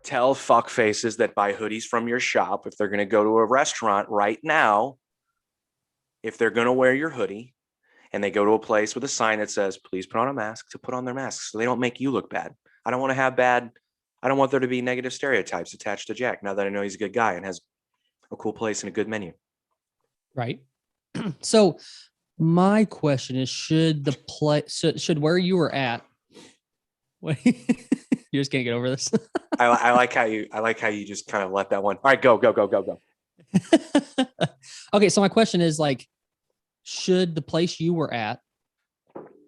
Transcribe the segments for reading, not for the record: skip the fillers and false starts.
tell fuck faces that buy hoodies from your shop, if they're going to go to a restaurant right now, if they're going to wear your hoodie and they go to a place with a sign that says, please put on a mask, to put on their masks so they don't make you look bad. I don't want to have I don't want there to be negative stereotypes attached to Jack now that I know he's a good guy and has a cool place and a good menu. Right. So my question is, should where you were at, wait, you just can't get over this. I like how you just kind of let that one. All right, go. Okay. So my question is like, should the place you were at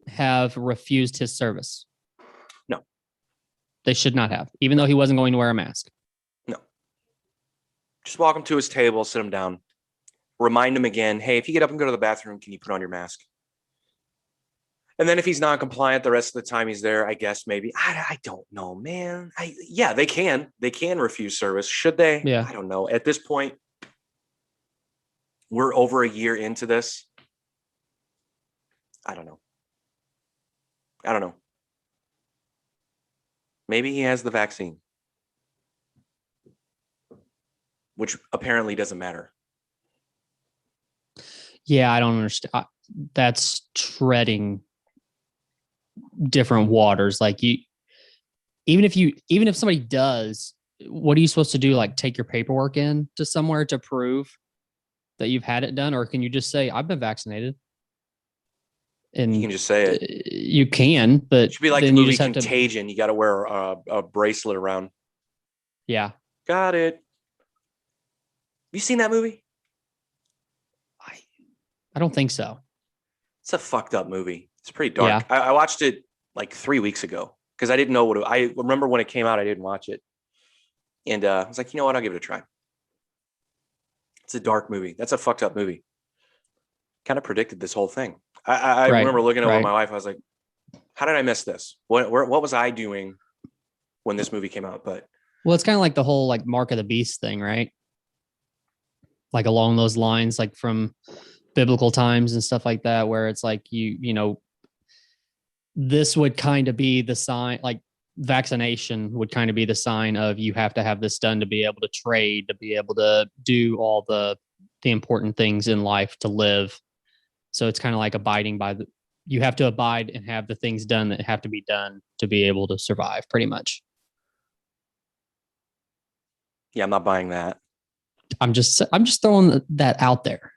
have refused his service? No. They should not have, even though he wasn't going to wear a mask. No. Just walk him to his table, sit him down, remind him again, hey, if you get up and go to the bathroom, can you put on your mask? And then if he's non-compliant the rest of the time he's there, I guess maybe, I don't know, man. They can refuse service. Should they? Yeah. I don't know. At this point, we're over a year into this. I don't know. Maybe he has the vaccine, which apparently doesn't matter. Yeah, I don't understand. That's treading different waters. Like even if somebody does, what are you supposed to do? Like take your paperwork in to somewhere to prove that you've had it done? Or can you just say, I've been vaccinated? And you can just say it. You can, but it should be like the movie Contagion. You got to wear a bracelet around. Yeah. Got it. Have you seen that movie? I don't think so. It's a fucked up movie. It's pretty dark. Yeah. I watched it like 3 weeks ago because I didn't know I remember when it came out, I didn't watch it. And I was like, you know what? I'll give it a try. It's a dark movie. That's a fucked up movie. Kind of predicted this whole thing. I remember looking over my wife. I was like, how did I miss this? What was I doing when this movie came out? But well, it's kind of like the whole like Mark of the Beast thing, right? Like along those lines, like from biblical times and stuff like that, where it's like you know, this would kind of be the sign, like vaccination would kind of be the sign of you have to have this done to be able to trade, to be able to do all the important things in life to live. So it's kind of like abiding by you have to abide and have the things done that have to be done to be able to survive, pretty much. Yeah, I'm not buying that. I'm just throwing that out there.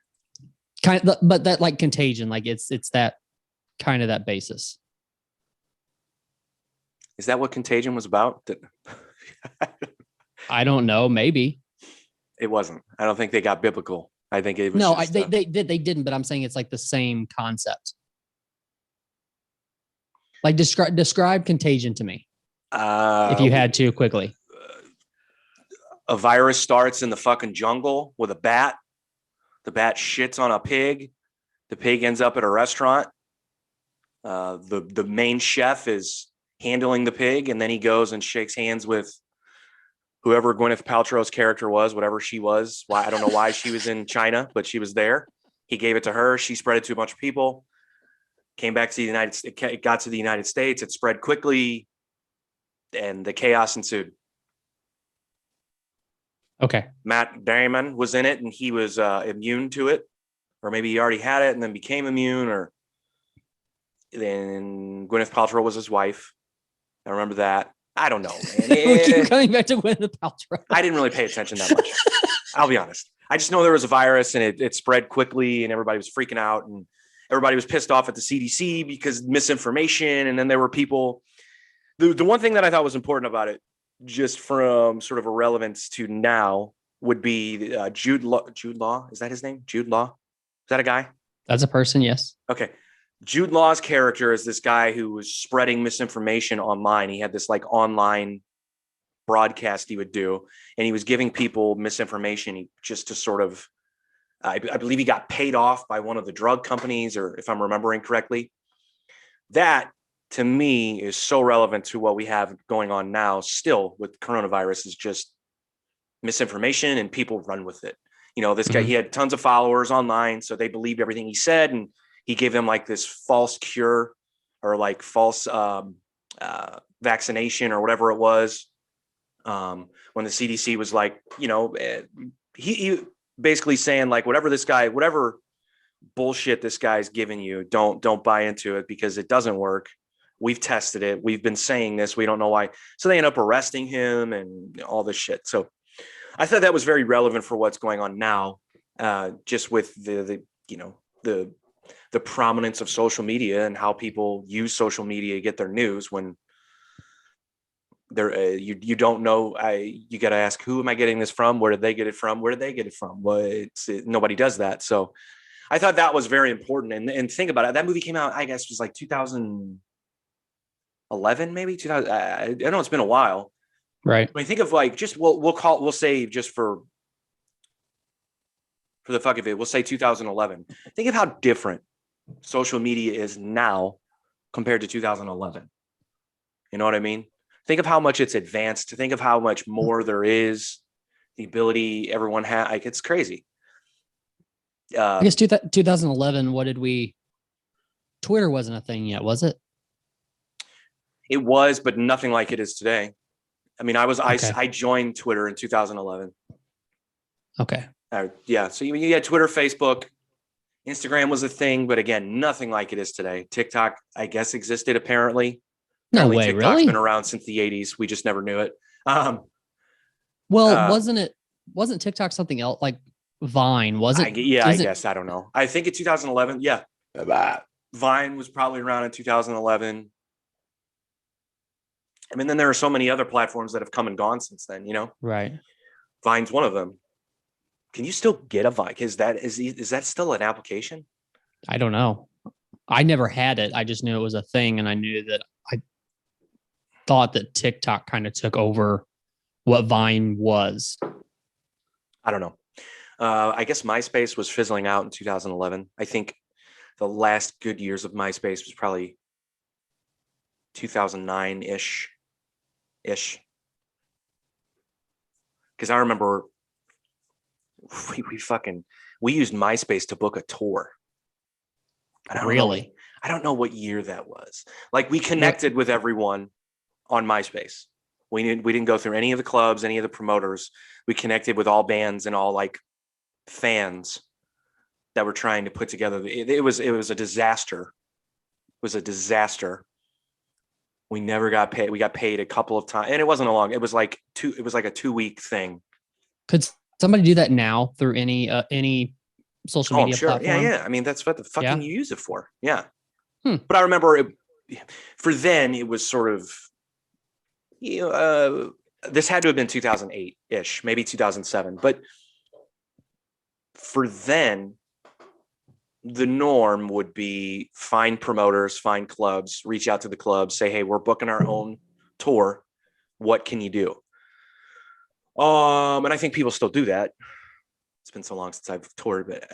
Kind of, but that like Contagion, like it's that kind of that basis. Is that what Contagion was about? I don't know. Maybe it wasn't. I don't think they got biblical. I think it was. No, they didn't. But I'm saying it's like the same concept. Like describe Contagion to me, if you had to quickly. A virus starts in the fucking jungle with a bat. The bat shits on a pig. The pig ends up at a restaurant. The main chef is handling the pig, and then he goes and shakes hands with whoever Gwyneth Paltrow's character was, whatever she was. Why I don't know why she was in China, but she was there. He gave it to her. She spread it to a bunch of people. Came back to the United States. It got to the United States. It spread quickly, and the chaos ensued. Okay. Matt Damon was in it, and he was immune to it, or maybe he already had it and then became immune. Or then Gwyneth Paltrow was his wife. I remember that. I don't know, man. We keep coming back to Gwyneth Paltrow. I didn't really pay attention that much. I'll be honest. I just know there was a virus, and it spread quickly, and everybody was freaking out, and everybody was pissed off at the CDC because misinformation. And then there were people. The one thing that I thought was important about it, just from sort of a relevance to now, would be Jude Law. Jude Law, is that his name? Jude Law? Is that a guy? That's a person, yes. Okay. Jude Law's character is this guy who was spreading misinformation online. He had this like online broadcast he would do, and he was giving people misinformation just to sort of, I believe he got paid off by one of the drug companies, or if I'm remembering correctly. That, to me, is so relevant to what we have going on now still with coronavirus, is just misinformation, and people run with it. You know, this guy, he had tons of followers online, so they believed everything he said, and he gave them like this false cure, or like false vaccination, or whatever it was. When the CDC was like, he basically saying like, whatever bullshit this guy's giving you, don't buy into it because it doesn't work. We've tested it. We've been saying this. We don't know why. So they end up arresting him and all this shit. So I thought that was very relevant for what's going on now, just with the prominence of social media and how people use social media to get their news when they're you don't know. You got to ask, who am I getting this from? Where did they get it from? Where did they get it from? Well, nobody does that. So I thought that was very important. And think about it. That movie came out, I guess, was like 2011, maybe 2000. I know it's been a while. Right. When you think of like, just we'll say just for the fuck of it, we'll say 2011. Think of how different social media is now compared to 2011. You know what I mean? Think of how much it's advanced. Think of how much more there is. The ability everyone has, like, it's crazy. I guess 2011. Twitter wasn't a thing yet, was it? It was, but nothing like it is today. I mean, Okay. I joined Twitter in 2011. Okay. Yeah. So you had Twitter, Facebook, Instagram was a thing, but again, nothing like it is today. TikTok, I guess, existed apparently. No Apparently way, TikTok's really? been around since the 80s. We just never knew it. Well, Uh, wasn't TikTok something else like Vine? Was it? I Isn't guess. I don't know. I think in 2011, yeah. Vine was probably around in 2011. I mean, then there are so many other platforms that have come and gone since then, right? Vine's one of them. Can you still get a Vine? Is that still an application? I don't know. I never had it. I just knew it was a thing, and I knew that I thought that TikTok kind of took over what Vine was. I don't know. I guess MySpace was fizzling out in 2011. I think the last good years of MySpace was probably 2009-ish. Because I remember we used MySpace to book a tour. Really? I don't know what year that was. Like, we connected with everyone on MySpace. We didn't go through any of the clubs, any of the promoters. We connected with all bands and all like fans that were trying to put together. It was a disaster. It was a disaster. We never got paid. We got paid a couple of times, and it wasn't a long. It was like a 2-week thing. Could somebody do that now through any social media sure. platform? Yeah. I mean, that's what the fucking you use it for. Yeah. But I remember for then it was sort of, this had to have been 2008-ish, maybe 2007. But for then, the norm would be find promoters, find clubs, reach out to the clubs, say, hey, we're booking our own tour. What can you do? And I think people still do that. It's been so long since I've toured, but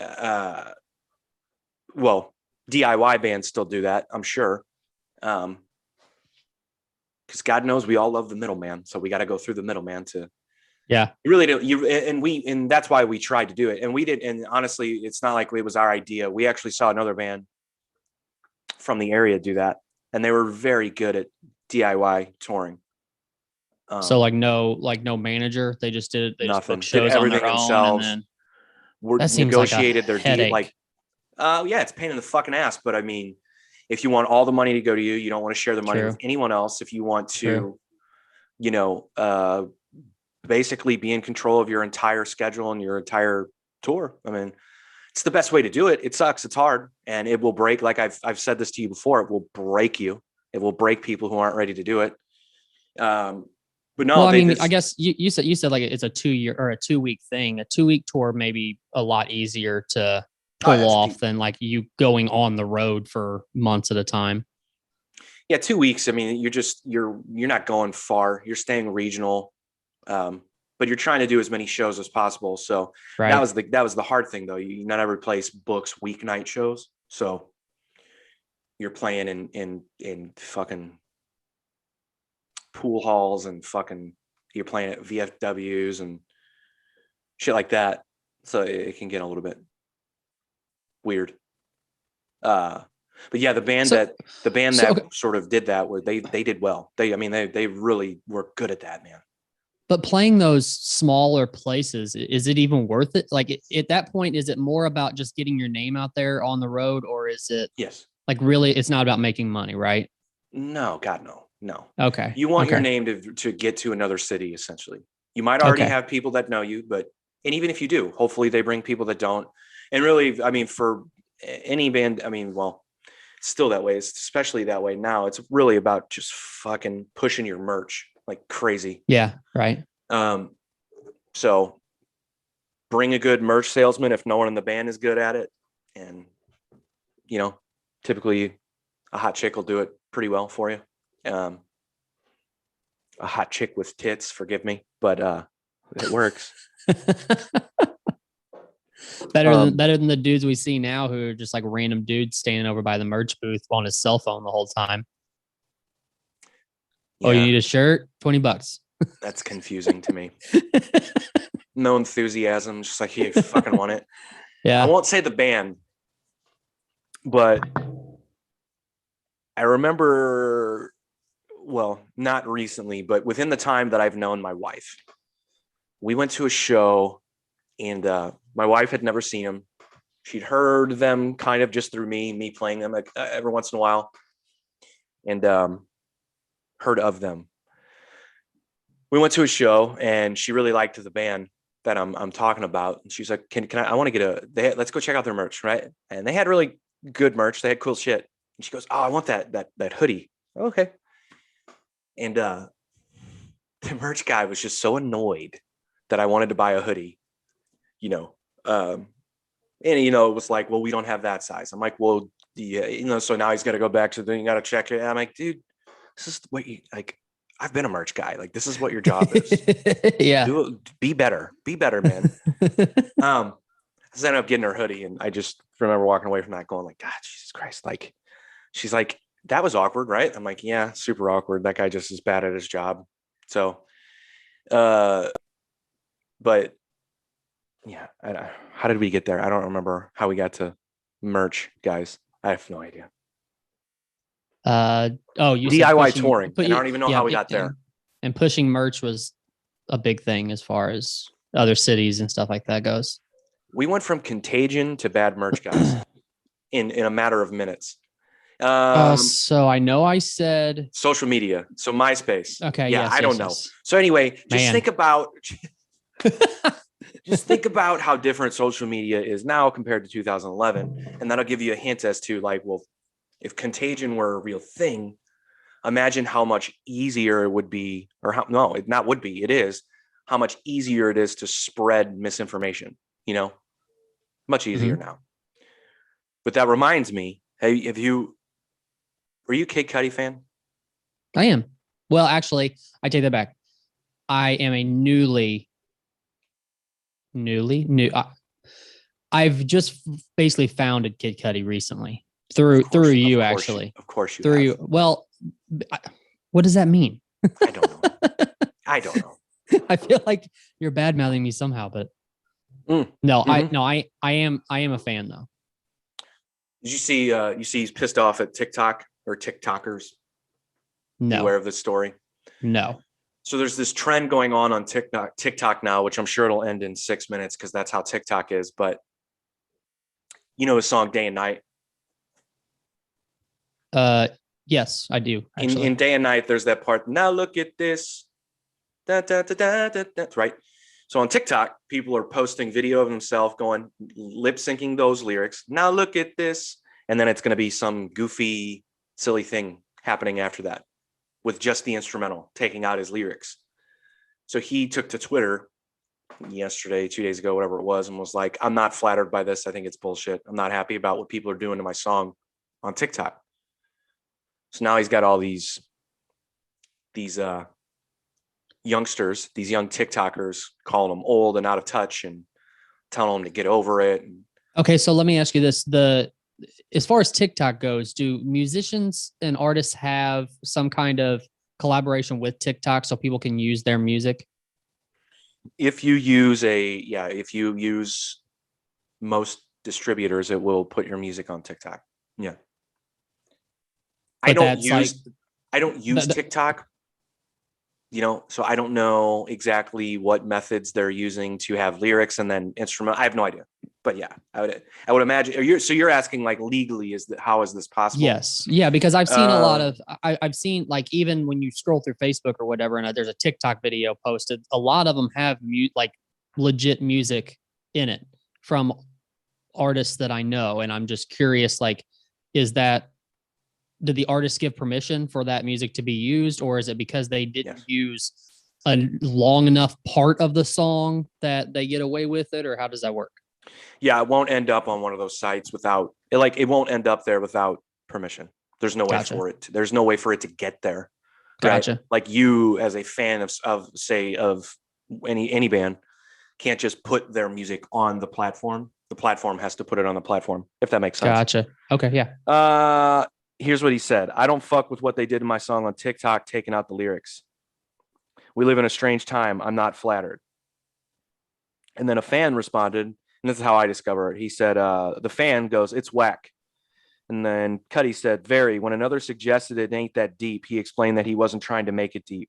DIY bands still do that, I'm sure. Because God knows we all love the middleman, so we got to go through the middleman to. Yeah, you really do. And that's why we tried to do it, and we did. And honestly, it's not like it was our idea. We actually saw another band from the area do that, and they were very good at DIY touring. So like no manager, they just did it. They nothing. just booked shows did everything on their themselves. Own, and then that seems negotiated like a their deal. headache. Yeah, it's a pain in the fucking ass. But I mean, if you want all the money to go to you, you don't want to share the money with anyone else. If you want to, basically be in control of your entire schedule and your entire tour. I mean, it's the best way to do it. It sucks. It's hard, and it will break. Like I've said this to you before. It will break you. It will break people who aren't ready to do it. But no, well, I mean, I guess you said like it's a 2-year or a 2-week thing. A 2-week tour may be a lot easier to pull off than like you going on the road for months at a time. Yeah, 2 weeks. I mean, you're not going far. You're staying regional, but you're trying to do as many shows as possible. So that was the hard thing, though. Not every place books weeknight shows, so you're playing in fucking pool halls and fucking you're playing at VFWs and shit like that. So it can get a little bit weird. But yeah, the band that sort of did that, they did well. They really were good at that, man. But playing those smaller places, is it even worth it? Like at that point, is it more about just getting your name out there on the road, or is it Yes. like really it's not about making money, right? No, God, no. Okay. You want your Okay. name to get to another city, essentially. You might already Okay. have people that know you, but and even if you do, hopefully they bring people that don't. And really, I mean, for any band, I mean, well, it's still that way. It's especially that way now. It's really about just fucking pushing your merch like crazy. Yeah. Right. Um, so bring a good merch salesman if no one in the band is good at it, and you know, typically a hot chick will do it pretty well for you. Um, a hot chick with tits, forgive me, but it works. Better than the dudes we see now who are just like random dudes standing over by the merch booth on his cell phone the whole time. Yeah, Oh, you need a shirt? $20. that's confusing to me. No enthusiasm, just like you fucking want it. Yeah. I won't say the band, but I remember, well, not recently, but within the time that I've known my wife, we went to a show, and my wife had never seen them. She'd heard them kind of just through me playing them like, every once in a while, and heard of them. We went to a show, and she really liked the band that I'm talking about. And she's like, "Can I want to get let's go check out their merch, right?" And they had really good merch. They had cool shit. And she goes, "Oh, I want that hoodie." Okay. And the merch guy was just so annoyed that I wanted to buy a hoodie, you know. And it was like, "Well, we don't have that size." I'm like, "Well, yeah, so now he's got to go back to you got to check it." I'm like, "Dude, this is what you like. I've been a merch guy. Like, this is what your job is. Yeah. Be better, man." I ended up getting her hoodie, and I just remember walking away from that going like, "God, Jesus Christ!" Like, she's like, "That was awkward, right?" I'm like, "Yeah, super awkward. That guy just is bad at his job." So, but yeah, how did we get there? I don't remember how we got to merch, guys. I have no idea. You said DIY pushing, touring, and I don't even know how we got there. And pushing merch was a big thing as far as other cities and stuff like that goes. We went from Contagion to Bad Merch Guys in a matter of minutes. So I know I said social media. So MySpace. Okay. Yeah, Yes. I don't know. So anyway, just think about how different social media is now compared to 2011, and that'll give you a hint as to like, well, if Contagion were a real thing, imagine how much easier it would be, or how no, it not would be. It is how much easier it is to spread misinformation. Much easier now. But that reminds me, were you a Kid Cudi fan? I am. Well, actually, I take that back. I am a new. I've just basically founded Kid Cudi recently through you, actually. Of course you through have. you. Well, what does that mean? I don't know. I feel like you're bad mouthing me somehow, but no, I am a fan though. Did you see he's pissed off at TikTok or TikTokers? No. You aware of this story? No. So there's this trend going on TikTok now, which I'm sure it'll end in 6 minutes because that's how TikTok is. But the song Day and Night? Yes, I do. In Day and Night, there's that part. Now look at this. Da, da, da, da, da, da, right. So on TikTok, people are posting video of themselves going lip syncing those lyrics. Now look at this. And then it's going to be some goofy, silly thing happening after that with just the instrumental, taking out his lyrics. So he took to Twitter yesterday, 2 days ago, whatever it was, and was like, "I'm not flattered by this. I think it's bullshit. I'm not happy about what people are doing to my song on TikTok." So now he's got all these youngsters, these young TikTokers, calling them old and out of touch and telling them to get over it. Okay, so let me ask you this: as far as TikTok goes, do musicians and artists have some kind of collaboration with TikTok so people can use their music? If you use most distributors, it will put your music on TikTok. Yeah. I don't use TikTok, So I don't know exactly what methods they're using to have lyrics and then instrument. I have no idea. But yeah, I would imagine. You're asking like legally, how is this possible? Yes. Yeah, because I've seen a lot Um, of I've seen like even when you scroll through Facebook or whatever, and there's a TikTok video posted, a lot of them have like legit music in it from artists that I know. And I'm just curious, like, is that did the artist give permission for that music to be used, or is it because they didn't yes. use a long enough part of the song that they get away with it, or how does that work? Yeah, it won't end up on one of those sites without it. Like it won't end up there without permission. There's no way Gotcha. for it. There's no way for it to get there, right? Gotcha. Like you, as a fan of say of any band, can't just put their music on the platform. The platform has to put it on the platform, if that makes sense. Gotcha. Okay. Yeah. Here's what he said. I don't fuck with what they did in my song on TikTok, taking out the lyrics. We live in a strange time. I'm not flattered. And then a fan responded, and this is how I discover it. He said, the fan goes, it's whack. And then Cuddy said, very. When another suggested it ain't that deep, he explained that he wasn't trying to make it deep.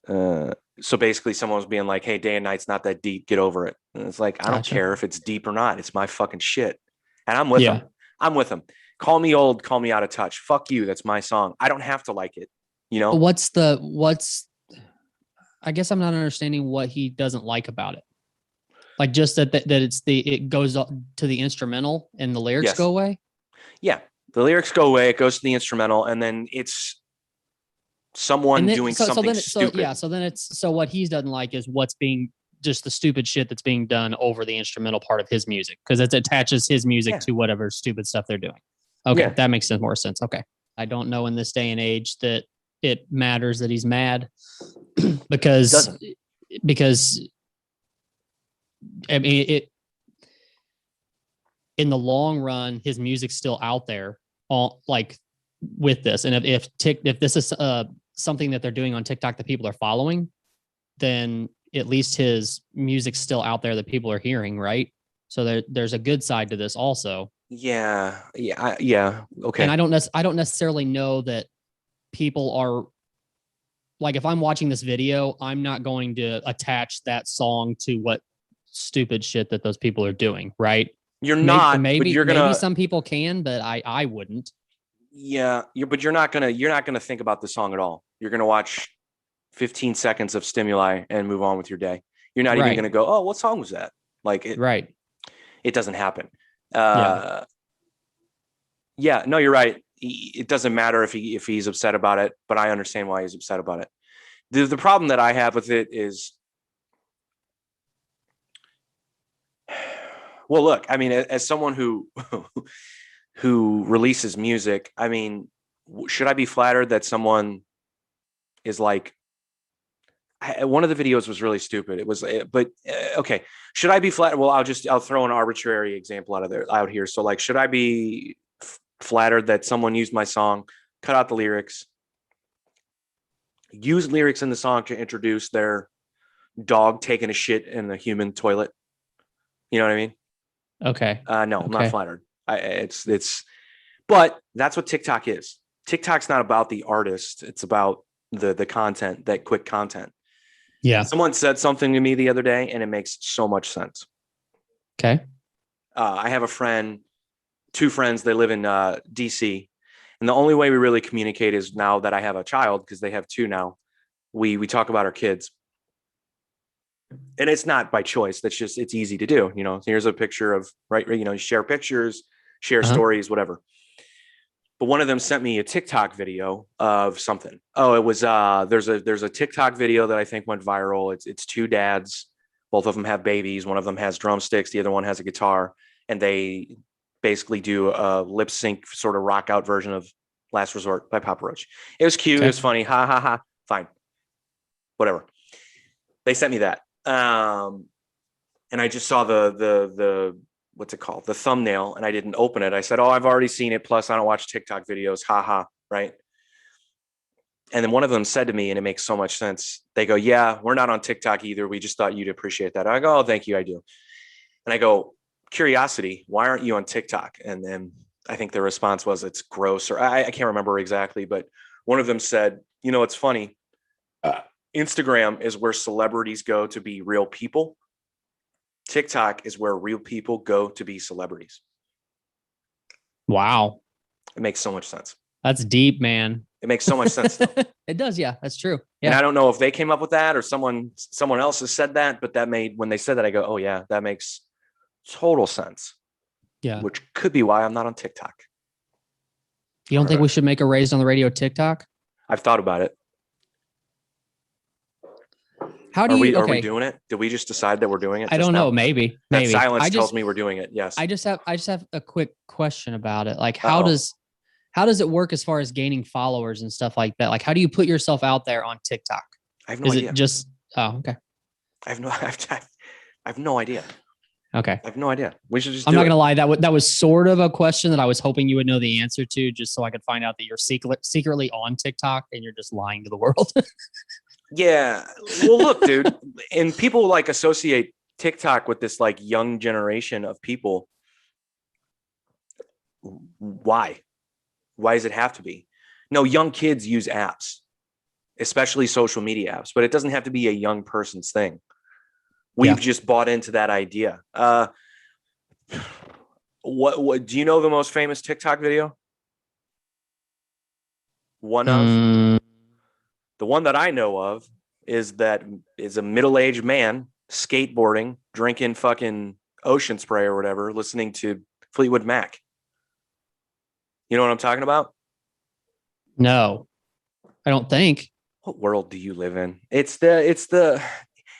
So basically someone was being like, hey, day and night's not that deep, get over it. And it's like, I don't Gotcha. care if it's deep or not, it's my fucking shit, and I'm with Yeah. him. Call me old, call me out of touch, fuck you, that's my song. I don't have to like it. What's I guess I'm not understanding what he doesn't like about it. Like just that it goes to the instrumental and the lyrics Yes. go away. Yeah, the lyrics go away, it goes to the instrumental, and then it's someone And then doing something stupid. so then it's so what he doesn't like is what's being just the stupid shit that's being done over the instrumental part of his music because it attaches his music Yeah. to whatever stupid stuff they're doing. Okay, Yeah. that makes more sense. Okay, I don't know in this day and age that it matters that he's mad because Doesn't. because I mean it in the long run his music's still out there all like with this, and if this is something that they're doing on TikTok that people are following, then at least his music's still out there that people are hearing, right? So there's a good side to this also. Yeah, yeah, okay. And I don't necessarily know that people are like if I'm watching this video, I'm not going to attach that song to what stupid shit that those people are doing, right? You're not, but maybe you're gonna. maybe some people can, but I wouldn't. Yeah, you're not gonna think about the song at all. You're gonna watch 15 seconds of stimuli and move on with your day. You're not even Right. gonna go, oh, what song was that? Like it. Right. It doesn't happen. Yeah. Yeah, no, you're right. It doesn't matter if he's upset about it, but I understand why he's upset about it. The problem that I have with it is, well, look, I mean, as someone who who releases music, I mean, should I be flattered that someone is like, one of the videos was really stupid. It was, but okay. Should I be flattered? Well, I'll throw an arbitrary example out here. So like, should I be flattered that someone used my song, cut out the lyrics, use lyrics in the song to introduce their dog taking a shit in the human toilet? You know what I mean? Okay. No, I'm not flattered. But that's what TikTok is. TikTok's not about the artist. It's about the content, that quick content. Yeah. Someone said something to me the other day, and it makes so much sense. Okay. I have two friends. They live in DC, and the only way we really communicate is now that I have a child, because they have two now. We talk about our kids, and it's not by choice. That's just, it's easy to do. Here's a picture of, right. You share pictures, share stories, whatever. But one of them sent me a TikTok video of something. Oh, it was there's a TikTok video that I think went viral. It's two dads, both of them have babies. One of them has drumsticks, the other one has a guitar, and they basically do a lip sync sort of rock out version of Last Resort by Papa Roach. It was cute. Okay. It was funny. Ha ha ha. Fine. Whatever. They sent me that. And I just saw the what's it called? The thumbnail, and I didn't open it. I said, oh, I've already seen it. Plus I don't watch TikTok videos. Ha ha. Right. And then one of them said to me, and it makes so much sense. They go, yeah, we're not on TikTok either. We just thought you'd appreciate that. I go, oh, thank you. I do. And I go, curiosity, why aren't you on TikTok? And then I think the response was, it's gross, or I can't remember exactly, but one of them said, You know, it's funny. Instagram is where celebrities go to be real people. TikTok is where real people go to be celebrities. Wow. It makes so much sense. That's deep, man. It makes so much sense. It does. Yeah, that's true. Yeah. And I don't know if they came up with that or someone else has said that, but when they said that, I go, oh yeah, that makes total sense. Yeah. Which could be why I'm not on TikTok. You don't think we should make a Raised on the Radio TikTok? I've thought about it. How do you? Are we doing it? Did we just decide that we're doing it? I don't know. Maybe. That silence tells me we're doing it. Yes. I just have a quick question about it. Like, how does it work as far as gaining followers and stuff like that? Like, how do you put yourself out there on TikTok? I have no idea. Is it just? Oh, okay. I have no idea. Okay. I have no idea. We should just. I'm not gonna lie. That was sort of a question that I was hoping you would know the answer to, just so I could find out that you're secretly on TikTok and you're just lying to the world. Yeah. Well, look, dude, and people like associate TikTok with this like young generation of people. Why? Why does it have to be? No, young kids use apps, especially social media apps, but it doesn't have to be a young person's thing. We've just bought into that idea. What do you know the most famous TikTok video? The one that I know of is a middle-aged man skateboarding, drinking fucking ocean spray or whatever, listening to Fleetwood Mac. You know what I'm talking about? No, I don't think. What world do you live in?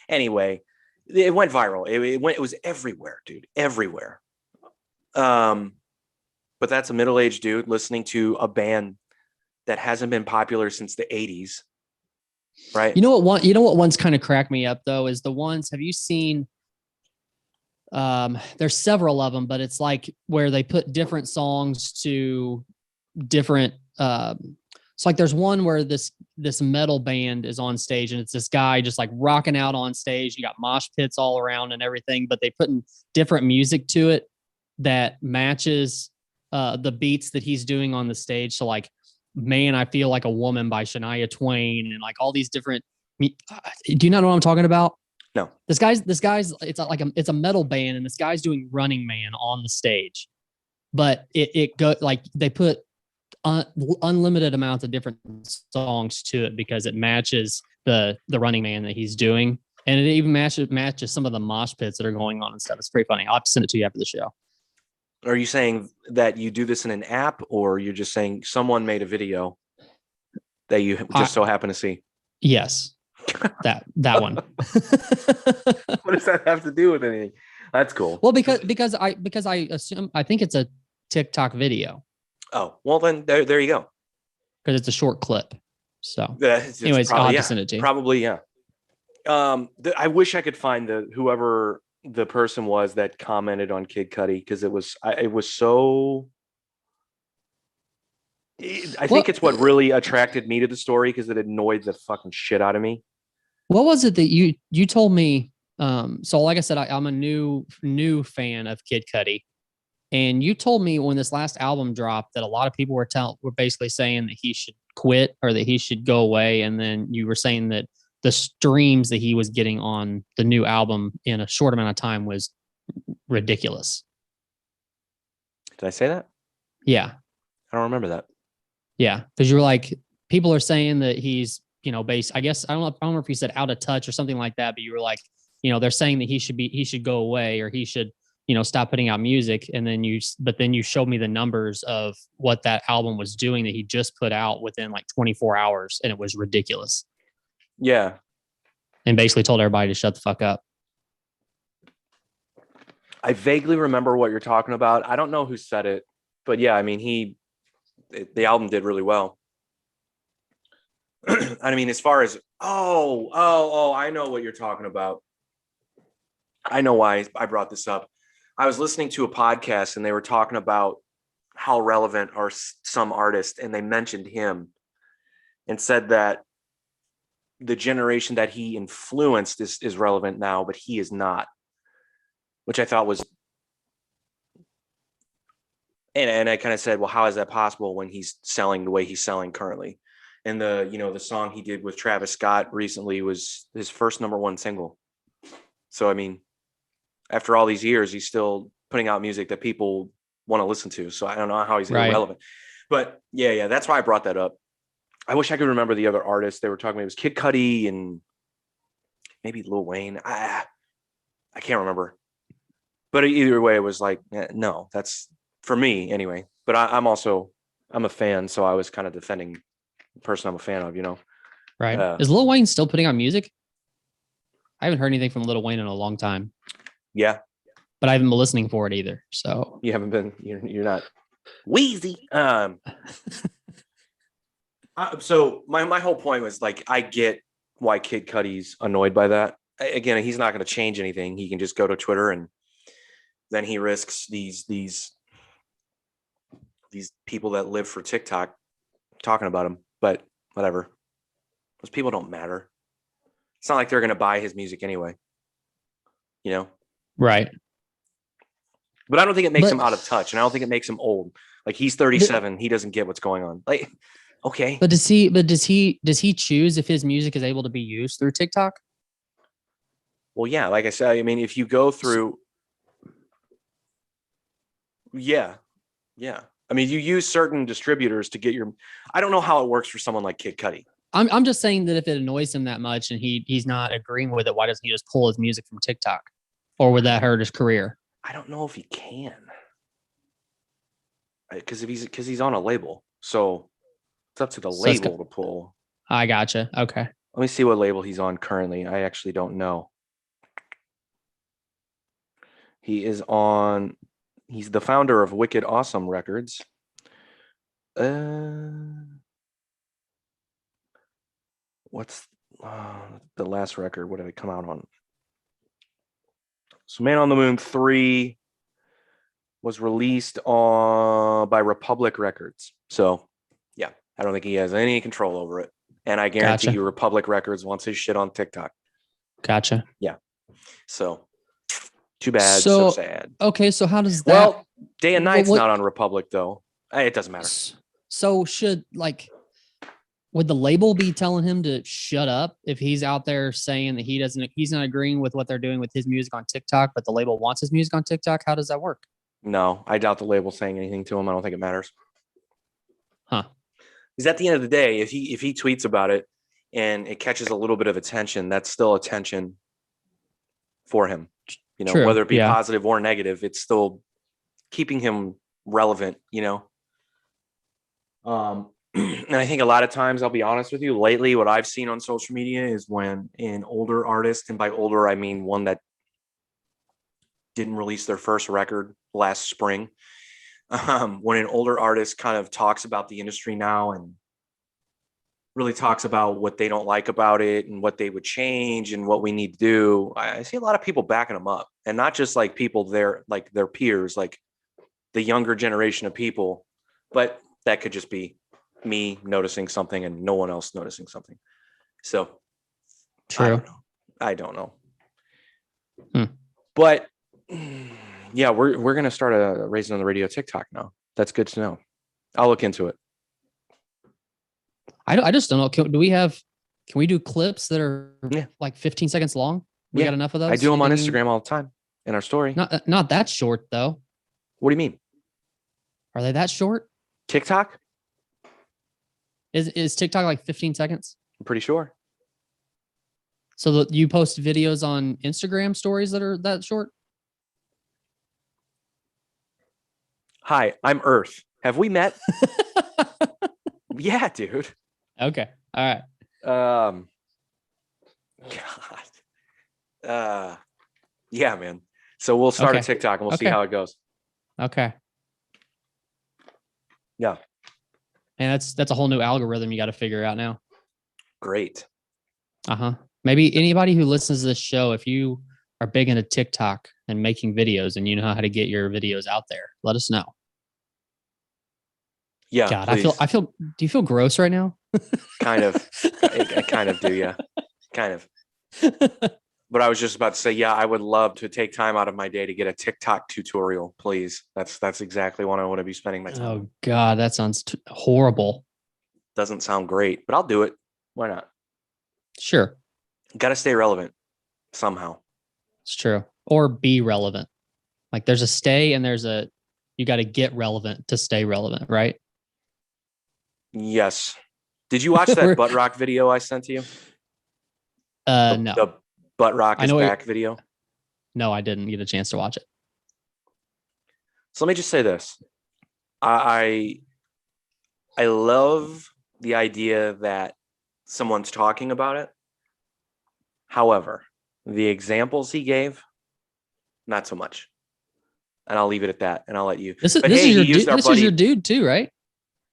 Anyway, it went viral. It was everywhere, dude, everywhere. But that's a middle-aged dude listening to a band that hasn't been popular since the 80s. Right. You know what ones kind of crack me up though is the ones, have you seen there's several of them, but it's like where they put different songs to different it's like there's one where this metal band is on stage and it's this guy just like rocking out on stage. You got mosh pits all around and everything, but they put in different music to it that matches the beats that he's doing on the stage. So like, Man, I Feel Like a Woman by Shania Twain and like all these different. Do you not know what I'm talking about? No. This guy's it's a metal band and this guy's doing Running Man on the stage, but it go like they put unlimited amounts of different songs to it because it matches the Running Man that he's doing, and it even matches some of the mosh pits that are going on and stuff. It's pretty funny. I'll have to send it to you after the show. Are you saying that you do this in an app, or you're just saying someone made a video that you just so happen to see? Yes, that one. What does that have to do with anything? That's cool. Well, because I assume I think it's a TikTok video. Oh, well then there you go. Because it's a short clip. So, anyways, I'll have to send it to you. Probably, yeah. I wish I could find whoever the person was that commented on Kid Cudi, because it was so. I think it's what really attracted me to the story, because it annoyed the fucking shit out of me. What was it that you told me? So like I said, I'm a new fan of Kid Cudi, and you told me when this last album dropped that a lot of people were basically saying that he should quit or that he should go away, and then you were saying that the streams that he was getting on the new album in a short amount of time was ridiculous. Did I say that? Yeah. I don't remember that. Yeah. Because you were like, people are saying that he's, I guess, I don't know if you said out of touch or something like that, but you were like, they're saying that he should go away, or he should, stop putting out music. And then you showed me the numbers of what that album was doing that he just put out within like 24 hours. And it was ridiculous. Yeah. And basically told everybody to shut the fuck up. I vaguely remember what you're talking about. I don't know who said it, but yeah, I mean, the album did really well. I mean, as far as, I know what you're talking about. I know why I brought this up. I was listening to a podcast and they were talking about how relevant are some artists, and they mentioned him and said that the generation that he influenced is relevant now, but he is not, which I thought was, and I kind of said, well, how is that possible when he's selling the way he's selling currently? And the song he did with Travis Scott recently was his first #1 single. So, I mean, after all these years, he's still putting out music that people want to listen to. So I don't know how he's Right. irrelevant. But yeah, that's why I brought that up. I wish I could remember the other artists they were talking about. It was Kid Cudi and maybe Lil Wayne. I can't remember. But either way, it was like, no, that's for me anyway. But I'm a fan, so I was kind of defending the person I'm a fan of, Right. Is Lil Wayne still putting out music? I haven't heard anything from Lil Wayne in a long time. Yeah. But I haven't been listening for it either. So you haven't been. You're not Wheezy. So my whole point was like, I get why Kid Cudi's annoyed by that. Again, he's not going to change anything. He can just go to Twitter, and then he risks these people that live for TikTok talking about him. But whatever, those people don't matter. It's not like they're going to buy his music anyway, Right. But I don't think it makes him out of touch, and I don't think it makes him old. Like, he's 37, he doesn't get what's going on. Like, okay. But does he choose if his music is able to be used through TikTok? Well, yeah, like I said, I mean, if you go through, yeah. I mean, you use certain distributors to get I don't know how it works for someone like Kid Cudi. I'm just saying that if it annoys him that much and he's not agreeing with it, why doesn't he just pull his music from TikTok? Or would that hurt his career? I don't know if he can. Because he's on a label. So it's up to the label to pull. I gotcha. Okay. Let me see what label he's on currently. I actually don't know. He's the founder of Wicked Awesome Records. What's the last record? What did it come out on? So Man on the Moon 3 was released by Republic Records. So yeah, I don't think he has any control over it. And I guarantee you Republic Records wants his shit on TikTok. Gotcha. Yeah. So too bad. So sad. Okay. So how does that? Well, Day and Night's not on Republic though. It doesn't matter. So would the label be telling him to shut up if he's out there saying that he's not agreeing with what they're doing with his music on TikTok, but the label wants his music on TikTok? How does that work? No, I doubt the label's saying anything to him. I don't think it matters. Huh. Because at the end of the day, if he tweets about it and it catches a little bit of attention, that's still attention for him. True. Whether it be positive or negative, it's still keeping him relevant, And I think a lot of times, I'll be honest with you, lately, what I've seen on social media is when an older artist, and by older, I mean one that didn't release their first record last spring, when an older artist kind of talks about the industry now and really talks about what they don't like about it and what they would change and what we need to do, I see a lot of people backing them up, and not just like people like their peers, like the younger generation of people, but that could just be me noticing something and no one else noticing something. So true. I don't know. But yeah, we're gonna start a Raising on the Radio TikTok now. That's good to know. I'll look into it. I just don't know. Can we do clips that are like 15 seconds long? We got enough of those? I do them on Instagram all the time in our story. Not that short though. What do you mean? Are they that short? TikTok? Is TikTok like 15 seconds? I'm pretty sure. So you post videos on Instagram stories that are that short? Hi, I'm Earth. Have we met? Yeah, dude. Okay. All right. God. Yeah, man. So we'll start a TikTok and we'll see how it goes. Okay. Yeah. And that's a whole new algorithm you got to figure out now. Great. Maybe anybody who listens to this show, if you are big into TikTok and making videos and you know how to get your videos out there, let us know. Yeah. God, please. I feel. Do you feel gross right now? Kind of. I kind of do. Yeah. Kind of. But I was just about to say, yeah, I would love to take time out of my day to get a TikTok tutorial, please. That's exactly what I want to be spending my time. Oh God, that sounds horrible. doesn't sound great, but I'll do it. Why not? Sure, Got to stay relevant somehow. it's true. Or be relevant. Like there's a stay and you got to get relevant to stay relevant, right? Yes. Did you watch that butt rock video I sent to you? No. The butt rock is back video. No, I didn't get a chance to watch it. So let me just say this. I love the idea that someone's talking about it. However, the examples he gave, not so much. And I'll leave it at that. And I'll let you. This is your dude too, right?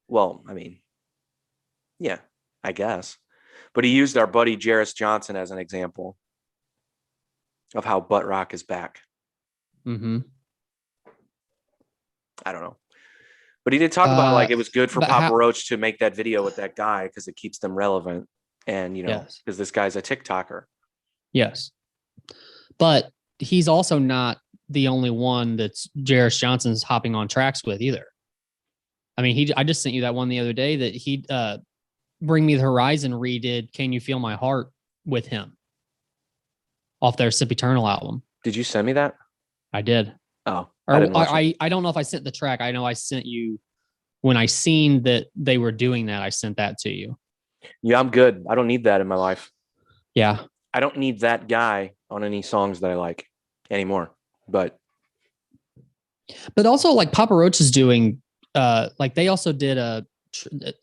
Well, I mean, yeah, I guess. But he used our buddy Jarris Johnson as an example of how butt rock is back. Mm-hmm. I don't know. But he did talk about like it was good for Papa Roach to make that video with that guy because it keeps them relevant. And, you know, because this guy's a TikToker. Yes. But he's also not the only one that's Jarris Johnson's hopping on tracks with either. I mean, I just sent you that one the other day that he Bring Me the Horizon redid Can You Feel My Heart with him off their Sip Eternal album. Did you send me that? I did. Oh, I don't know if I sent the track. I know I sent you when I seen that they were doing that. I sent that to you. Yeah, I'm good. I don't need that in my life. Yeah. I don't need that guy on any songs that I like anymore. But also like Papa Roach is doing like they also did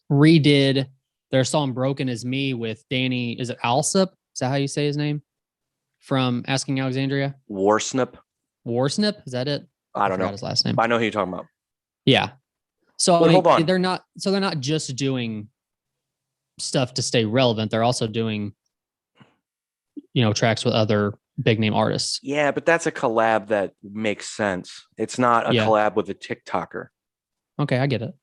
redid their song Broken As Me with Danny, is it Alsop? Is that how you say his name? From Asking Alexandria? Warsnip, is that it? I don't know his last name. I know who you're talking about. Yeah. So hold on. they're not just doing stuff to stay relevant. They're also doing, you know, tracks with other big name artists. Yeah, but that's a collab that makes sense. It's not a collab with a TikToker. Okay, I get it.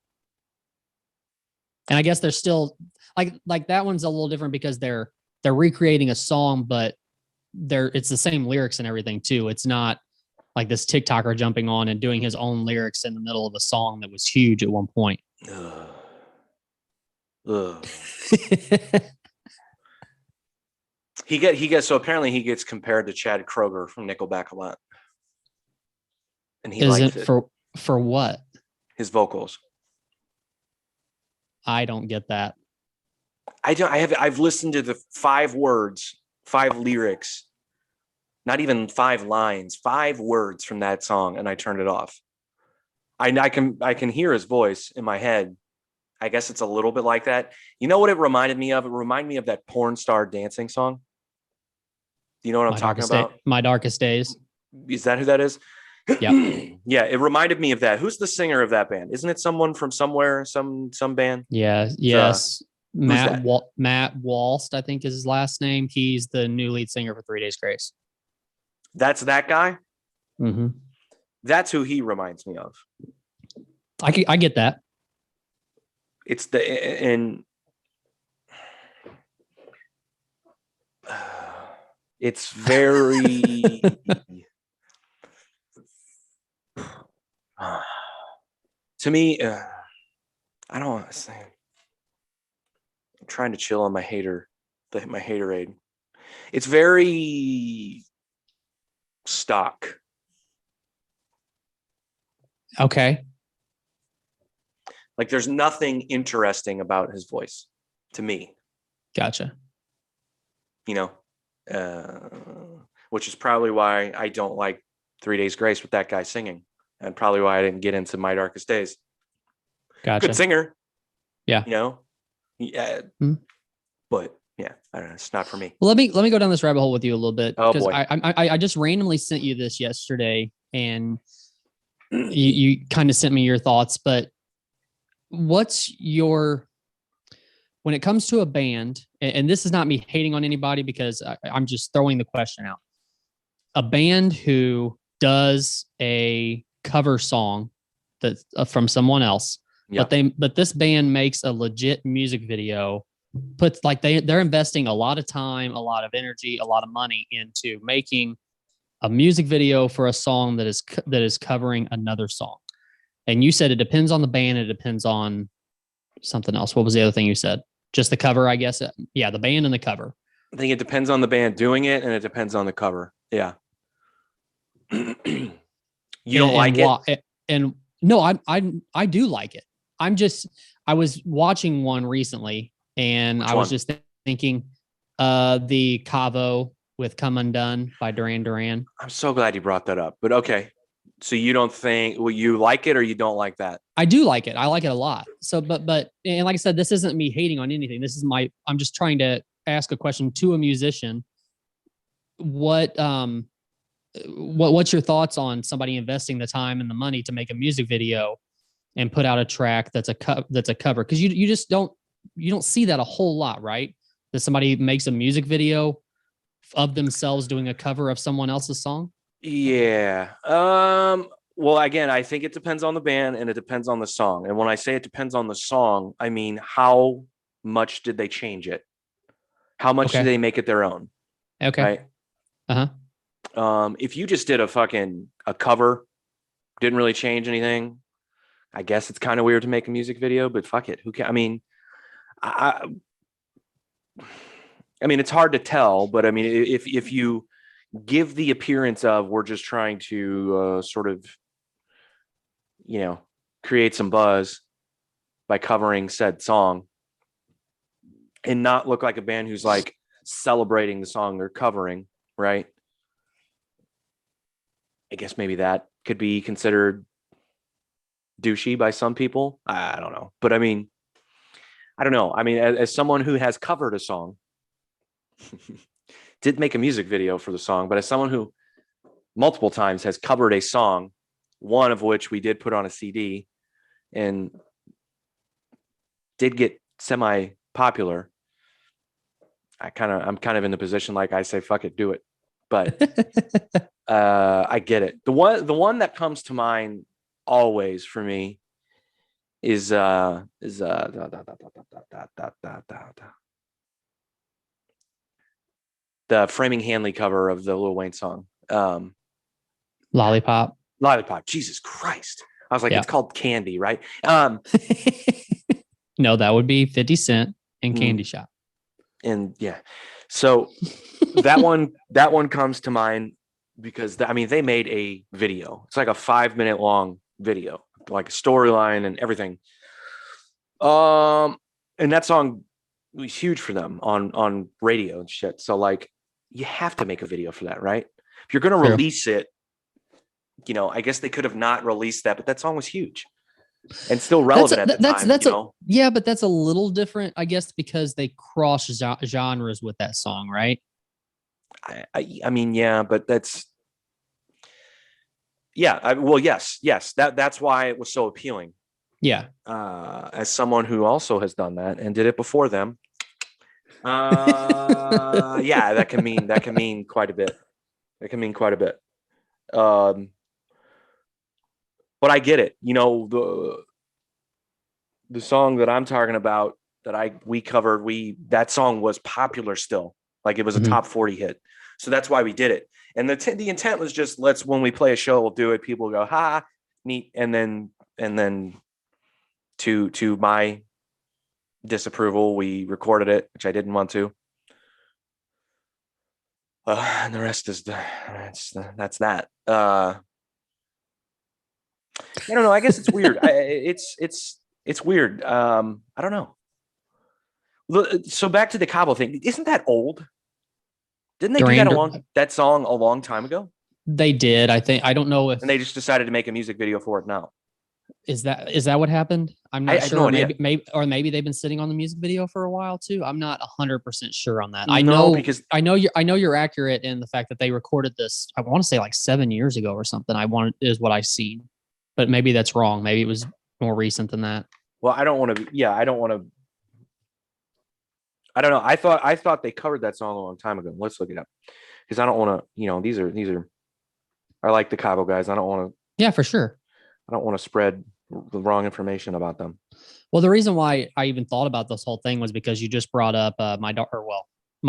And I guess they're still like that one's a little different because they're recreating a song, but it's the same lyrics and everything too. It's not like this TikToker jumping on and doing his own lyrics in the middle of a song that was huge at one point. He gets so apparently he gets compared to Chad Kroeger from Nickelback a lot. And he likes it. For what? His vocals. I don't get that. I've listened to the 5 words, 5 lyrics, not even 5 lines, 5 words from that song, and I turned it off. I can hear his voice in my head. I guess it's a little bit like that. You know what it reminded me of? It reminded me of that porn star dancing song. Do you know what I'm talking about? My Darkest Days. Is that who that is? Yeah. Yeah, it reminded me of that. Who's the singer of that band? Isn't it someone from somewhere, some band? Yeah, yes. Matt Walst, I think is his last name. He's the new lead singer for 3 Days Grace. That's that guy? Mm-hmm. That's who he reminds me of. I get that. It's it's very to me, I don't want to say. I'm trying to chill on my haterade. It's very stock. Okay. Like there's nothing interesting about his voice to me. Gotcha. You know, which is probably why I don't like 3 Days Grace with that guy singing, and probably why I didn't get into My Darkest Days. Gotcha. Good singer. Yeah. You know, yeah. But yeah, I don't know. It's not for me. Well, let me go down this rabbit hole with you a little bit. Oh boy. I just randomly sent you this yesterday, and you kind of sent me your thoughts. But what's your, when it comes to a band, and this is not me hating on anybody because I'm just throwing the question out. A band who does a cover song that's from someone else, but this band makes a legit music video, puts like they're investing a lot of time, a lot of energy, a lot of money into making a music video for a song that is covering another song. And you said it depends on the band, it depends on something else. What was the other thing you said? Just the cover, I guess. Yeah, the band and the cover. I think it depends on the band doing it, and it depends on the cover. Yeah. You don't like it? And no, I do like it. I was watching one recently, and Which I was one? just thinking, the Cavo with "Come Undone" by Duran Duran. I'm so glad you brought that up. But okay, so you don't think, well, you like it or you don't like that? I do like it. I like it a lot. So, but and like I said, this isn't me hating on anything. This is I'm just trying to ask a question to a musician. What what's your thoughts on somebody investing the time and the money to make a music video and put out a track that's a cover? Because you just don't see that a whole lot, right? That somebody makes a music video of themselves doing a cover of someone else's song. Yeah. Well, again, I think it depends on the band and it depends on the song. And when I say it depends on the song, I mean how much did they change it? How much did Okay. they make it their own? Okay. Right. Uh huh. If you just did a cover, didn't really change anything, I guess it's kind of weird to make a music video, but fuck it. Who can? I mean, I, I mean, it's hard to tell, but I mean, if you give the appearance of we're just trying to sort of, you know, create some buzz by covering said song and not look like a band who's like celebrating the song they're covering, right? I guess maybe that could be considered douchey by some people. I don't know. But I mean, I don't know. I mean, as someone who has covered a song, did make a music video for the song, but as someone who multiple times has covered a song, one of which we did put on a CD and did get semi popular, I'm kind of in the position like I say, fuck it, do it. But I get it. The one that comes to mind always for me is the Framing Hanley cover of the Lil Wayne song. Lollipop. Lollipop. Jesus Christ. I was like, Yeah. it's called Candy, right? No, that would be 50 Cent and Candy Shop. And yeah. So that one comes to mind because I mean, they made a video. It's like a 5-minute long video, like a storyline and everything. And that song was huge for them on radio and shit. So like, you have to make a video for that, right? If you're going to release it, you know, I guess they could have not released that, but that song was huge and still relevant at the time. Yeah, but that's a little different, I guess, because they cross genres with that song, right? I mean, yeah, but that's, yeah. Well, yes. That's why it was so appealing. Yeah. As someone who also has done that and did it before them. Yeah, that can mean quite a bit. It can mean quite a bit. But I get it. You know, the song that I'm talking about that we covered, that song was popular still. Like it was a top 40 hit. So that's why we did it. And the intent was just, when we play a show, we'll do it. People go, ha, neat. And then to my disapproval, we recorded it, which I didn't want to. And the rest is that's that. I don't know. I guess it's weird. It's weird. I don't know. So back to the Cabo thing. Isn't that old? Didn't they do that song a long time ago? They did. I think. I don't know if. And they just decided to make a music video for it now. Is that what happened? I'm not sure. No maybe they've been sitting on the music video for a while too. I'm not 100% sure on that. I know you're accurate in the fact that they recorded this. I want to say like 7 years ago or something. Is what I've seen, but maybe that's wrong. Maybe it was more recent than that. Well, I don't want to. Yeah, I don't want to. I don't know. I thought they covered that song a long time ago. Let's look it up because I don't want to. You know, these are. I like the Cabo guys. I don't want to. Yeah, for sure. I don't want to spread the wrong information about them. Well, the reason why I even thought about this whole thing was because you just brought up My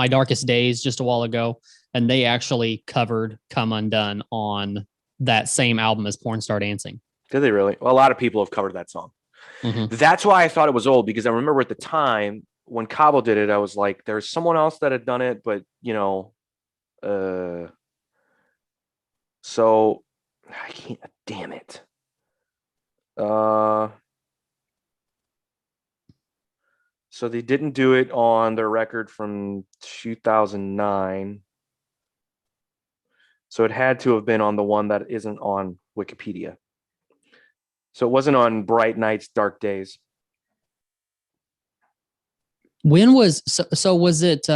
Darkest Days just a while ago, and they actually covered "Come Undone" on that same album as Porn Star Dancing. Did they really? Well, a lot of people have covered that song. Mhm. That's why I thought it was old, because I remember at the time when Cabo did it, I was like, there's someone else that had done it, but uh, so I can't. Damn it. Uh, so they didn't do it on their record from 2009. So it had to have been on the one that isn't on Wikipedia. So it wasn't on Bright Nights, Dark Days. When was so was it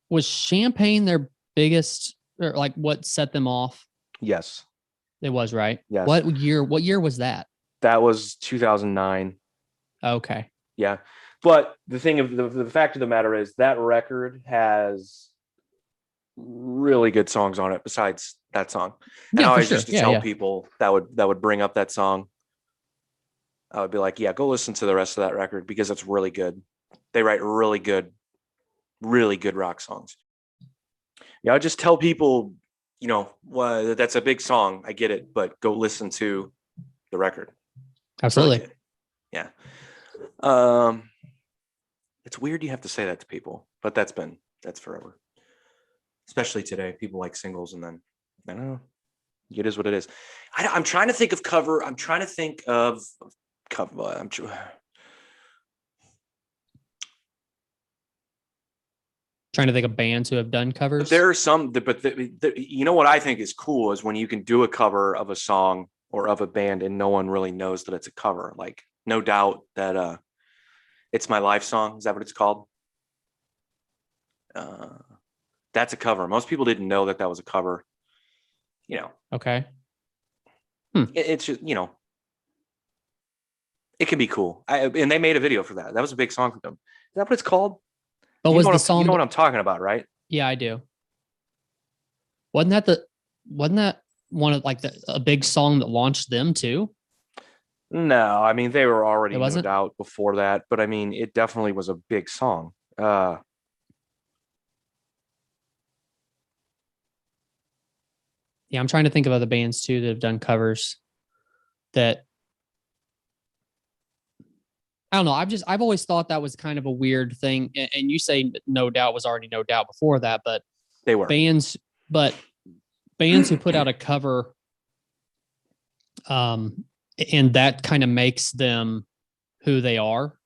was Champagne their biggest, or like what set them off? Yes. It was, right? Yes. What year was that? That was 2009. Okay. Yeah. But the thing of the fact of the matter is that record has really good songs on it besides that song. And Yeah, I for always sure. used to Yeah, tell yeah. people that would bring up that song. I would be like, yeah, go listen to the rest of that record because it's really good. They write really good rock songs. Yeah, I just tell people, well, that's a big song. I get it, but go listen to the record. It's really Absolutely. good. Yeah. It's weird you have to say that to people, but that's forever. Especially today, people like singles, and then I don't know. It is what it is. I'm trying to think of cover. I'm trying to think of cover. Trying to think of bands who have done But covers. there are some, you know what I think is cool is when you can do a cover of a song or of a band and no one really knows that it's a cover. Like No Doubt, that It's My Life song. Is that what it's called? That's a cover. Most people didn't know that was a cover. Okay. It's just, it can be cool. And they made a video for that. That was a big song for them. Is that what it's called? But You was know the what song? you know what I'm talking about, right? Yeah, I do. Wasn't that one of like a big song that launched them too? No, I mean they were It already No wasn't. Doubt before that, but I mean it definitely was a big song. Uh, Yeah, I'm trying to think of other bands too that have done covers that I don't know. I've always thought that was kind of a weird thing. And you say No Doubt was already No Doubt before that, but they were. bands, but bands who put out a cover, and that kind of makes them who they are,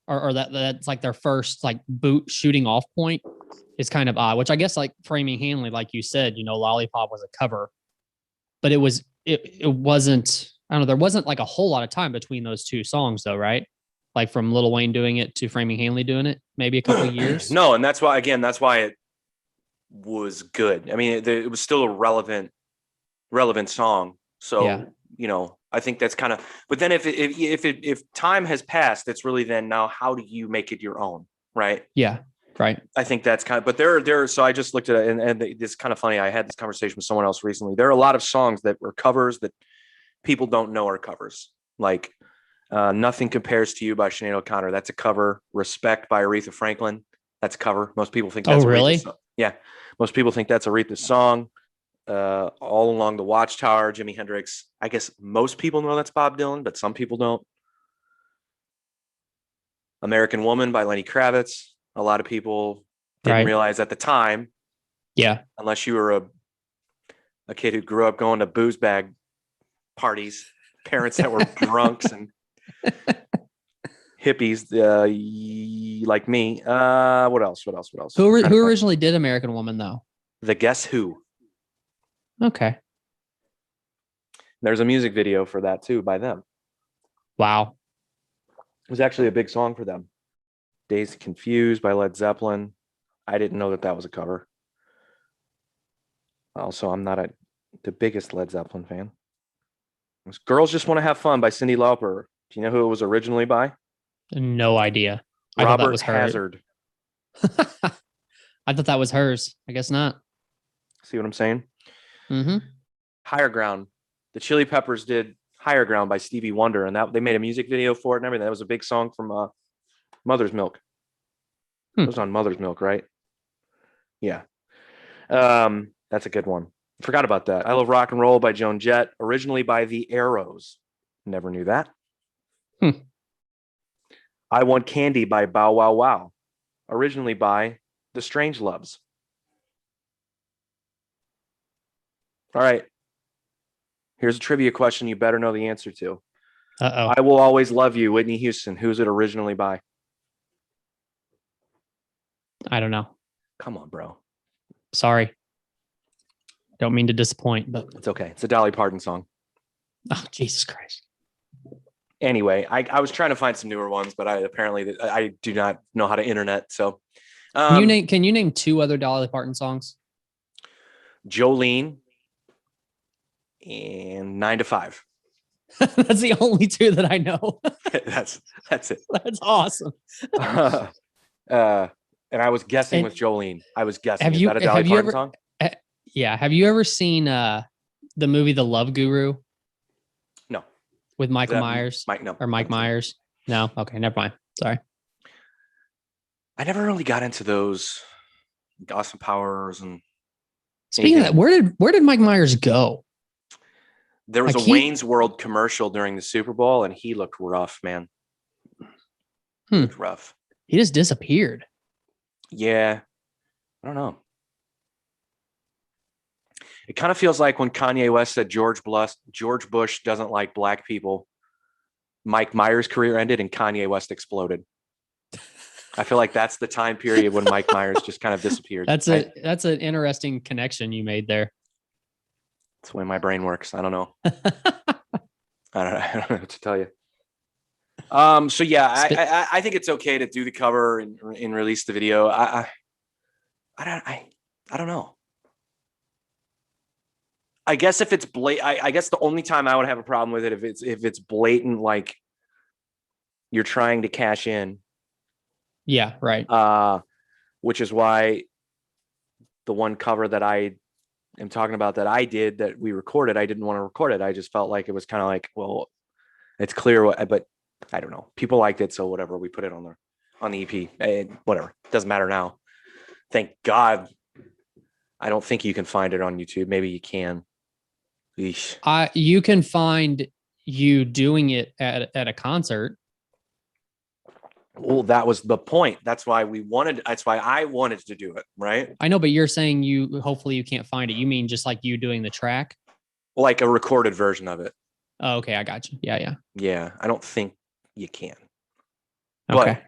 or that's like their first like boot shooting off point is kind of odd. Which I guess like Framing Hanley, like you said, Lollipop was a cover, but it wasn't. I don't know. There wasn't like a whole lot of time between those two songs, though, right? Like from Lil Wayne doing it to Framing Hanley doing it, maybe a couple of years. No, and that's why it was good. I mean, it was still a relevant song. So, Yeah. I think that's kind of. But then if time has passed, it's really then now how do you make it your own, right? Yeah. Right. I think that's kind of. But there. So I just looked at it, and it's kind of funny. I had this conversation with someone else recently. There are a lot of songs that were covers that people don't know are covers. Like Nothing Compares to You by Sinead O'Connor. That's a cover. Respect by Aretha Franklin. That's a cover. Most people think that's really? Aretha's song. Yeah. Most people think that's Aretha's song. All Along the Watchtower, Jimi Hendrix. I guess most people know that's Bob Dylan, but some people don't. American Woman by Lenny Kravitz. A lot of people didn't realize at the time. Yeah. Unless you were a kid who grew up going to booze bag parties, parents that were drunks and hippies like me. What else? Who originally did American Woman though? The Guess Who. Okay. There's a music video for that too by them. Wow. It was actually a big song for them. Dazed Confused by Led Zeppelin. I didn't know that was a cover. Also, I'm not the biggest Led Zeppelin fan. It was Girls Just Want to Have Fun by Cyndi Lauper. Do you know who it was originally by? No idea. I Robert thought that was Hazard. I thought that was hers. I guess not. See what I'm saying? Mm-hmm. Higher Ground. The Chili Peppers did Higher Ground by Stevie Wonder, and that they made a music video for it and everything. That was a big song from Mother's Milk. It was on Mother's Milk, right? Yeah. That's a good one. Forgot about that. I Love Rock and Roll by Joan Jett, originally by the Arrows. Never knew that. Hmm. I Want Candy by Bow Wow Wow, originally by The Strangeloves. All right. Here's a trivia question you better know the answer to. Uh-oh. I Will Always Love You, Whitney Houston. Who's it originally by? I don't know. Come on, bro. Sorry. Don't mean to disappoint, but It's okay. It's a Dolly Parton song. oh, Jesus Christ. Anyway, I was trying to find some newer ones, but I do not know how to internet. So Can you name two other Dolly Parton songs? Jolene and 9 to 5. That's the only two that I know. that's it. That's awesome. And I was guessing And with Jolene. I was guessing. have Is you- that a Dolly have you Parton ever- song? Yeah. Have you ever seen the movie The Love Guru No. with Is Michael that Myers Mike, no. or Mike haven't seen it. Myers? No. Okay. Never mind. Sorry. I never really got into those Austin Powers and Speaking of that, where did Mike Myers go? there was Like a Wayne's World commercial during the Super Bowl, and he looked rough, man. Looked rough. He just disappeared. Yeah. I don't know. It kind of feels like when Kanye West said George Bush doesn't like black people, Mike Myers' career ended and Kanye West exploded. I feel like that's the time period when Mike Myers just kind of disappeared. That's an interesting connection you made there. That's the way my brain works. I don't know. I don't know what to tell you. So yeah, I think it's okay to do the cover and release the video. I don't know. I guess if it's I guess the only time I would have a problem with it if it's blatant, like you're trying to cash in. Yeah, right. Which is why the one cover that I am talking about that I did that we recorded, I didn't want to record it. I just felt like it was kind of like, well, it's clear but I don't know. People liked it, so whatever. We put it on the EP. Whatever. Doesn't matter now. Thank God. I don't think you can find it on YouTube. Maybe you can. Eesh. You can find you doing it at a concert. Well, that was the point. That's why I wanted to do it, right? I know, but you're saying hopefully you can't find it. You mean just like you doing the track? Like a recorded version of it. Oh, okay, I got you. Yeah. Yeah, I don't think you can. Okay. But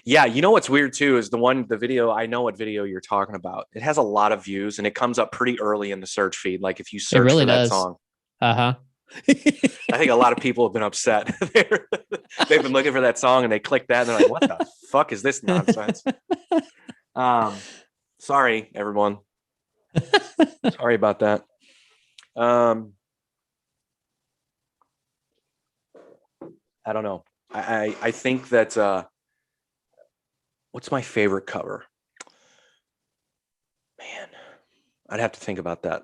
yeah, you know what's weird too is the video. I know what video you're talking about. It has a lot of views and it comes up pretty early in the search feed. Like if you search really for that does. song. Uh-huh. I think a lot of people have been upset. They've been looking for that song and they click that and they're like, what the fuck is this nonsense? Sorry, everyone. Sorry about that. I don't know. I think that what's my favorite cover? Man, I'd have to think about that.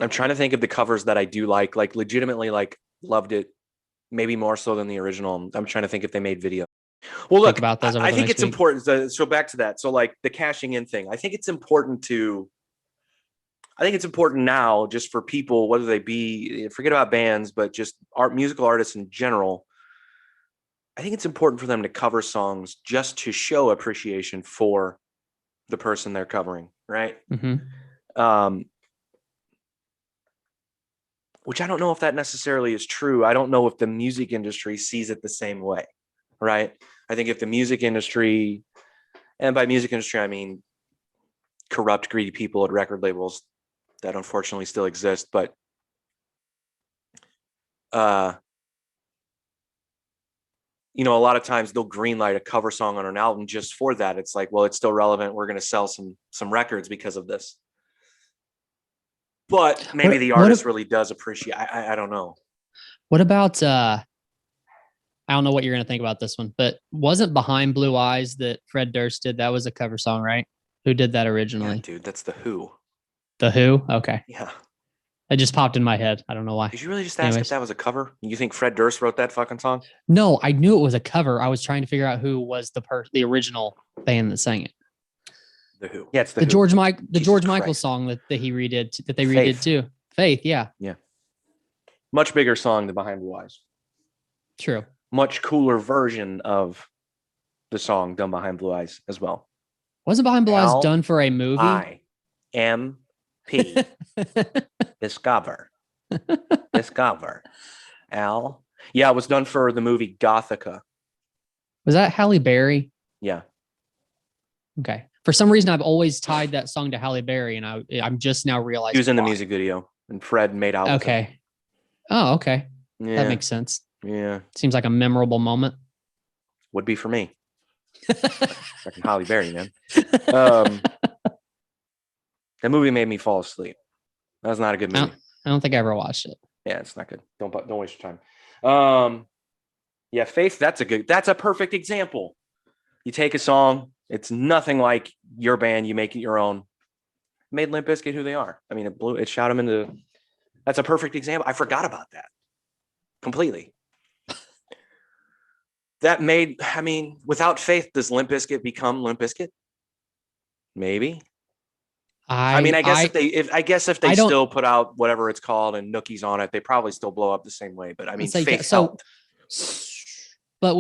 I'm trying to think of the covers that I do like legitimately like loved it, maybe more so than the original. I'm trying to think if they made video. Well, look, about those over I the think next it's week. important. So back to that. So like the cashing in thing, I think it's important now just for people, whether they be, forget about bands, but just musical artists in general. I think it's important for them to cover songs just to show appreciation for the person they're covering, right? Mm-hmm. Which I don't know if that necessarily is true. I don't know if the music industry sees it the same way, right? I think if the music industry, and by music industry, I mean corrupt, greedy people at record labels that unfortunately still exist, but you know, a lot of times they'll greenlight a cover song on an album just for that. It's like, well, it's still relevant. We're going to sell some records because of this. But maybe the artist really does appreciate. I don't know. What about I don't know what you're gonna think about this one, but wasn't Behind Blue Eyes that Fred Durst did? That was a cover song, right? Who did that originally? Yeah, dude, that's the Who. The Who? Okay. Yeah. It just popped in my head. I don't know why. Did you really just ask if that was a cover? You think Fred Durst wrote that fucking song? No, I knew it was a cover. I was trying to figure out who was the original band that sang it. The Who. Yeah, it's the Who. George Michael song that he redid, that they redid too. Faith, yeah. Yeah. Much bigger song than Behind Blue Eyes. True. Much cooler version of the song done Behind Blue Eyes as well. Wasn't Behind Blue Eyes done for a movie? I-M-P. Discover. L. Yeah, it was done for the movie Gothica. Was that Halle Berry? Yeah. Okay. For some reason, I've always tied that song to Halle Berry, and I'm just now realizing he was in the why. music video, and Fred made out with him. Okay. Oh, okay. Yeah. That makes sense. Yeah. Seems like a memorable moment. Would be for me. Fucking Halle Berry, man. That movie made me fall asleep. That was not a good movie. I don't think I ever watched it. Yeah, it's not good. Don't waste your time. Yeah, Faith, that's a perfect example. You take a song, it's nothing like your band, you make it your own. Made Limp Bizkit who they are. I mean, it shot them into. That's a perfect example. I forgot about that completely. That made, I mean, without Faith, does Limp Bizkit become Limp Bizkit? Maybe. I guess if they still put out whatever it's called and Nookie's on it, they probably still blow up the same way. But I mean, Faith helped. But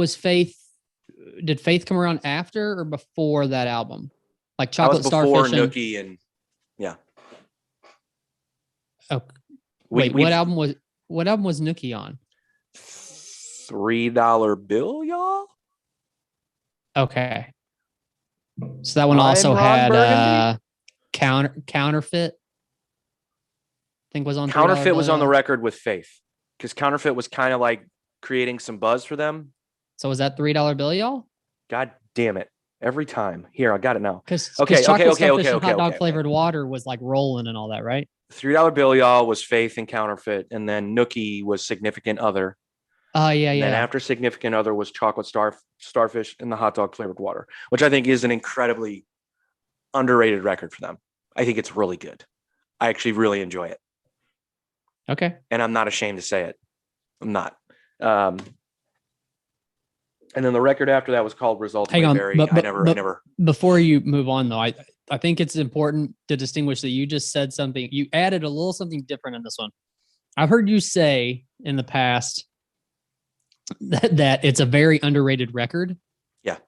did Faith come around after or before that album? Like Chocolate Starfish? Before Nookie and yeah. Oh, wait, what album was Nookie on? $3 Bill, y'all. Okay. So that one also had Counterfeit. I think was on Counterfeit was on the record with Faith because Counterfeit was kind of like creating some buzz for them. So was that $3 Bill, y'all? God damn it. Every time. Here, I got it now. Because Chocolate Starfish and Hot Dog Flavored Water was like rolling and all that, right? $3 Bill, y'all was Faith and Counterfeit, and then Nookie was Significant Other. Yeah. And then after Significant Other was Chocolate Starfish and the Hot Dog Flavored Water, which I think is an incredibly underrated record for them. I think it's really good. I actually really enjoy it. Okay. And I'm not ashamed to say it. I'm not. And then the record after that was called Results May Vary. I never. Before you move on, though, I think it's important to distinguish that you just said something. You added a little something different in this one. I've heard you say in the past that it's a very underrated record. Yeah.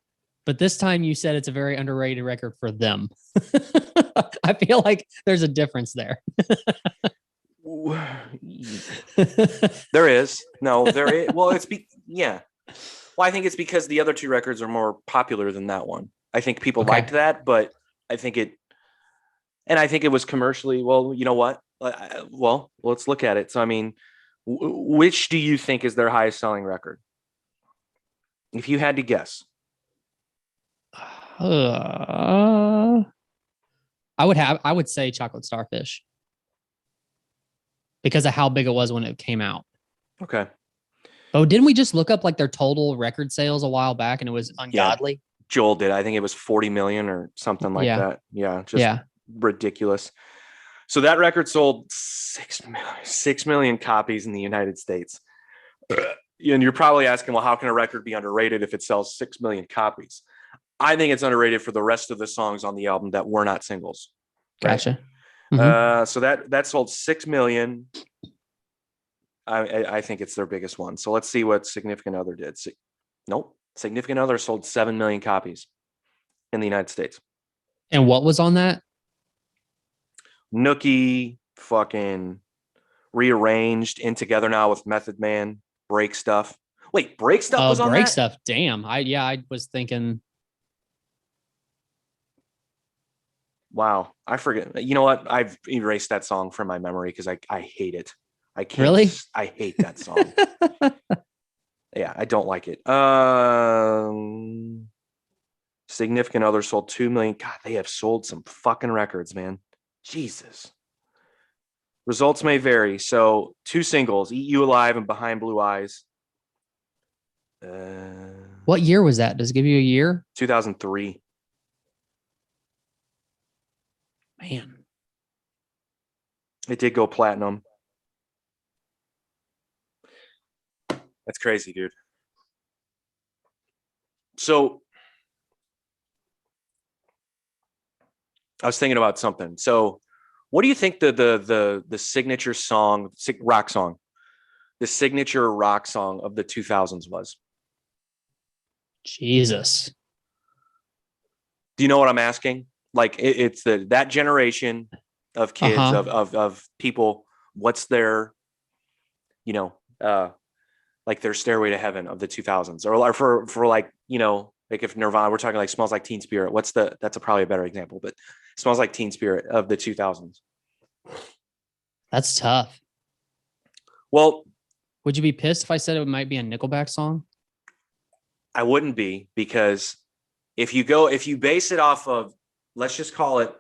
But this time you said it's a very underrated record for them. I feel like there's a difference there. There is. No, there is. Well, yeah. Well, I think it's because the other two records are more popular than that one. I think people liked that, but I think it was commercially, well, you know what? Well, let's look at it. So, I mean, which do you think is their highest selling record? If you had to guess. I would say Chocolate Starfish because of how big it was when it came out. Okay. Oh, didn't we just look up like their total record sales a while back and it was ungodly? Yeah, Joel did. I think it was 40 million or something like that. Yeah. Just ridiculous. So that record sold 6 million copies in the United States. And you're probably asking, well, how can a record be underrated if it sells 6 million copies? I think it's underrated for the rest of the songs on the album that were not singles. Right? Gotcha. Mm-hmm. So that sold 6 million. I think it's their biggest one. So let's see what Significant Other did. Nope. Significant Other sold 7 million copies in the United States. And what was on that? Nookie, fucking Rearranged, In Together Now with Method Man, Break Stuff. Wait, Break Stuff was on Break that? Stuff. Damn. I was thinking. Wow. I forget. You know what? I've erased that song from my memory because I hate it. I can't. Really? I hate that song. Yeah, I don't like it. Significant Other sold 2 million. God, they have sold some fucking records, man. Jesus. Results May Vary. So 2 singles, Eat You Alive and Behind Blue Eyes. What year was that? Does it give you a year? 2003. Man. It did go platinum. That's crazy, dude. So I was thinking about something. So what do you think the signature song, rock song the signature rock song of the 2000s was? Jesus. Do you know what I'm asking? Like it's that generation of kids of people. What's their, you know, like their Stairway to Heaven of the 2000s, or for like, you know, like if Nirvana, we're talking like Smells Like Teen Spirit. That's probably a better example, but Smells Like Teen Spirit of the 2000s. That's tough. Well, would you be pissed if I said it might be a Nickelback song? I wouldn't be, because if you base it off of, let's just call it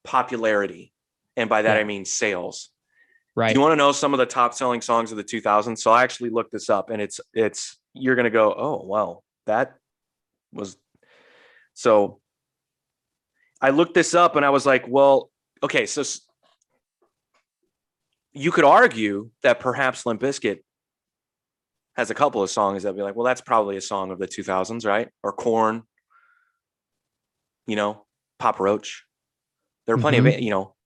popularity, and by that I mean sales. Right. Do you want to know some of the top selling songs of the 2000s? So I actually looked this up, and it's you're going to go, oh, wow, that was. So I looked this up and I was like, well, okay, so you could argue that perhaps Limp Bizkit has a couple of songs that be like, well, that's probably a song of the 2000s, right? Or Korn, you know, Papa Roach. There are plenty of, you know,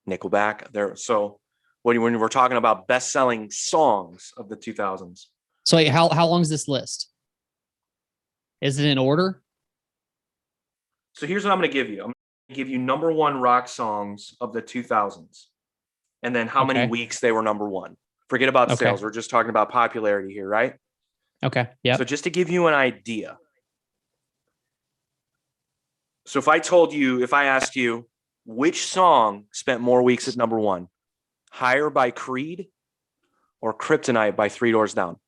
Nickelback there. So when we're talking about best-selling songs of the 2000s. So wait, how long is this list? Is it in order? So here's what I'm going to give you. I'm going to give you number one rock songs of the 2000s, and then how many weeks they were number one. Forget about sales. We're just talking about popularity here, right? Okay. Yeah. So just to give you an idea. So if I asked you which song spent more weeks at number one, Higher by Creed or Kryptonite by Three Doors Down?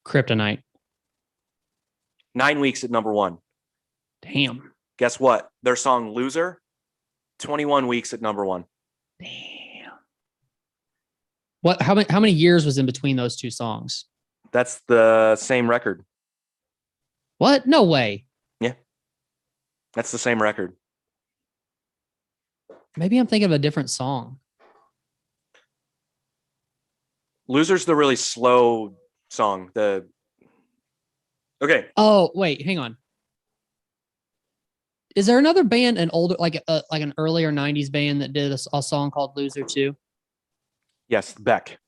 Kryptonite. 9 weeks at number one. Damn. Guess what? Their song Loser, 21 weeks at number one. Damn. What? How many years was in between those two songs? That's the same record. What? No way. Yeah. That's the same record. Maybe I'm thinking of a different song. Loser's the really slow song. Okay. Oh, wait, hang on. Is there another band, an older, like an earlier 90s band that did a song called Loser too? Yes, Beck.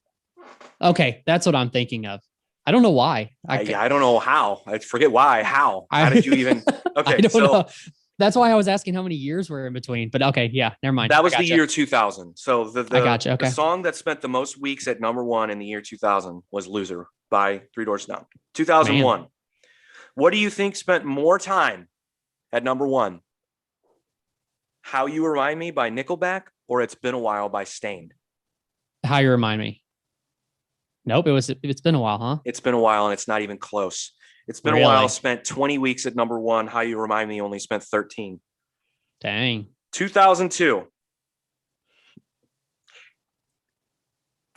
Okay, that's what I'm thinking of. I don't know why. I don't know how. I forget why. How did you even? Okay, I don't know. That's why I was asking how many years were in between. But okay, yeah, never mind. That was the year 2000. So I gotcha. Okay. The song that spent the most weeks at number one in the year 2000 was "Loser" by Three Doors Down. 2001. Man. What do you think spent more time at number one? "How You Remind Me" by Nickelback or "It's Been a While" by Staind? How You Remind Me. Nope, it's been a while, huh? It's been a while, and it's not even close. It's been a while. Spent 20 weeks at number one. "How You Remind Me" only spent 13. Dang. 2002.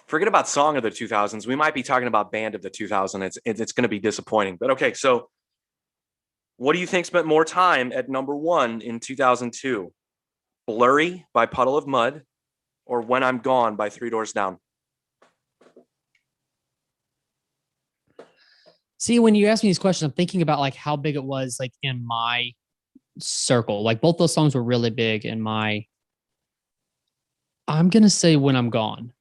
Forget about song of the 2000s. We might be talking about band of the 2000s. It's going to be disappointing. But okay, so what do you think spent more time at number one in 2002? "Blurry" by Puddle of Mudd or "When I'm Gone" by Three Doors Down? See, when you ask me these questions, I'm thinking about like how big it was like in my circle. Like both those songs were really big in my. I'm gonna say "When I'm Gone."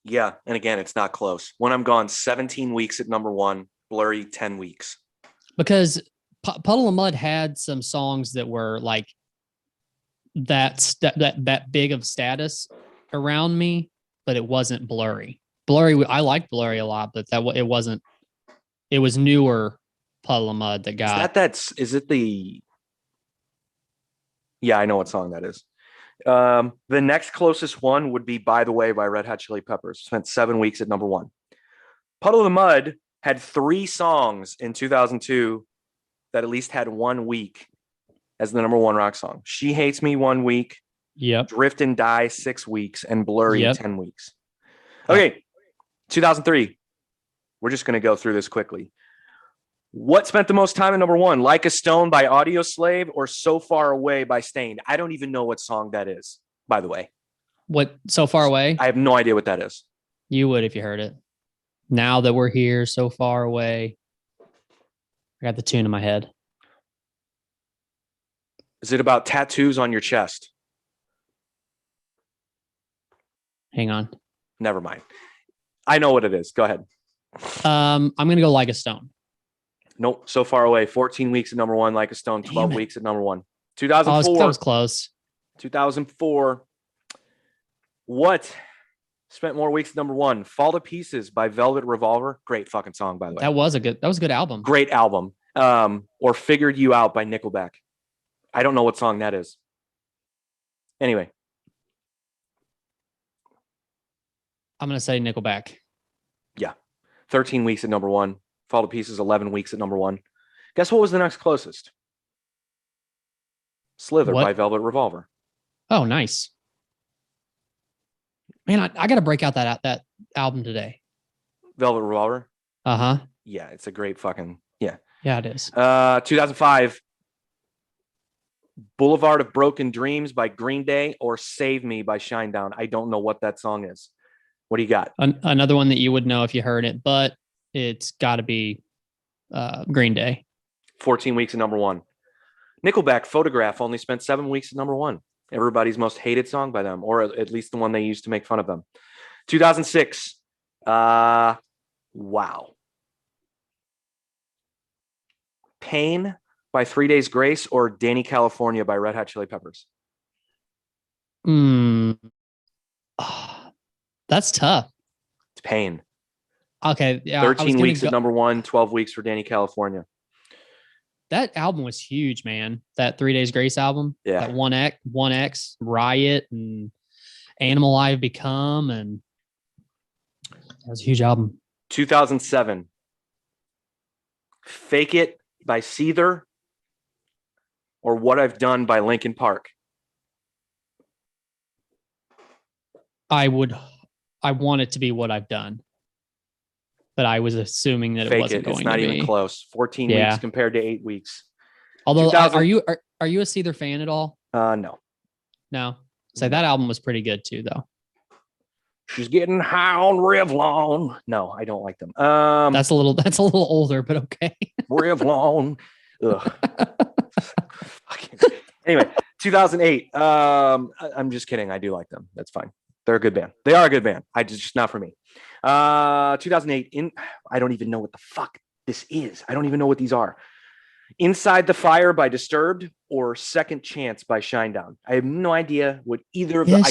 Yeah, and again, it's not close. "When I'm Gone," 17 weeks at number one. "Blurry," 10 weeks. Because Puddle of Mudd had some songs that were like that big of status around me, but it wasn't Blurry. Blurry, I liked Blurry a lot, but it wasn't. It was newer Puddle of Mudd that got. Is it the? Yeah, I know what song that is. The next closest one would be "By the Way" by Red Hot Chili Peppers. Spent 7 weeks at number one. Puddle of Mudd had 3 songs in 2002 that at least had 1 week as the number one rock song. "She Hates Me" 1 week. Yep. "Drift and Die" 6 weeks, and "Blurry" 10 weeks. Okay. 2003. We're just going to go through this quickly. What spent the most time at number one? "Like a Stone" by Audioslave or "So Far Away" by Staind? I don't even know what song that is, by the way. What, "So Far Away"? I have no idea what that is. You would if you heard it. "Now That We're Here," "So Far Away." I got the tune in my head. Is it about tattoos on your chest? Hang on. Never mind. I know what it is. Go ahead. I'm gonna go Like a Stone. Nope. So far away. 14 weeks at number one, Like a Stone, 12 Damn it. weeks at number one. Oh, 2004. that was close. 2004. What spent more weeks at number one? Fall to Pieces by Velvet Revolver. Great fucking song, by the way. That was a good album. Great album. Or Figured You Out by Nickelback. I don't know what song that is. Anyway. I'm gonna say Nickelback. Yeah. 13 weeks at number one. Fall to Pieces, 11 weeks at number one. Guess what was the next closest? Slither What? by Velvet Revolver. Oh, nice. Man, I got to break out that album today. Velvet Revolver. Uh-huh. Yeah, it's a great fucking, yeah. Yeah, it is. 2005. Boulevard of Broken Dreams by Green Day or Save Me by Shinedown. I don't know what that song is. What do you got? Another one that you would know if you heard it, but it's got to be Green Day. 14 weeks at number one. Nickelback, Photograph, only spent 7 weeks at number one. Everybody's most hated song by them, or at least the one they used to make fun of them. 2006. Wow. Pain by 3 Days Grace or Danny California by Red Hot Chili Peppers? That's tough. It's Pain. Okay. Yeah. 13 weeks at number one, 12 weeks for Danny California. That album was huge, man. That 3 Days Grace album. Yeah. That 1X, Riot, and Animal I've Become. And that was a huge album. 2007. Fake It by Seether or What I've Done by Linkin Park? I want it to be What I've Done. But I was assuming that it wasn't going to be. It's not even close. 14 weeks compared to 8 weeks. Although, are you a Seether fan at all? No. No. So that album was pretty good too, though. She's getting high on Revlon. No, I don't like them. That's a little older, but okay. Revlon. Ugh. Anyway, 2008. I'm just kidding. I do like them. That's fine. They're a good band. They are a good band. Just not for me. 2008. I don't even know what the fuck this is. I don't even know what these are. Inside the Fire by Disturbed or Second Chance by Shinedown. I have no idea what either of them.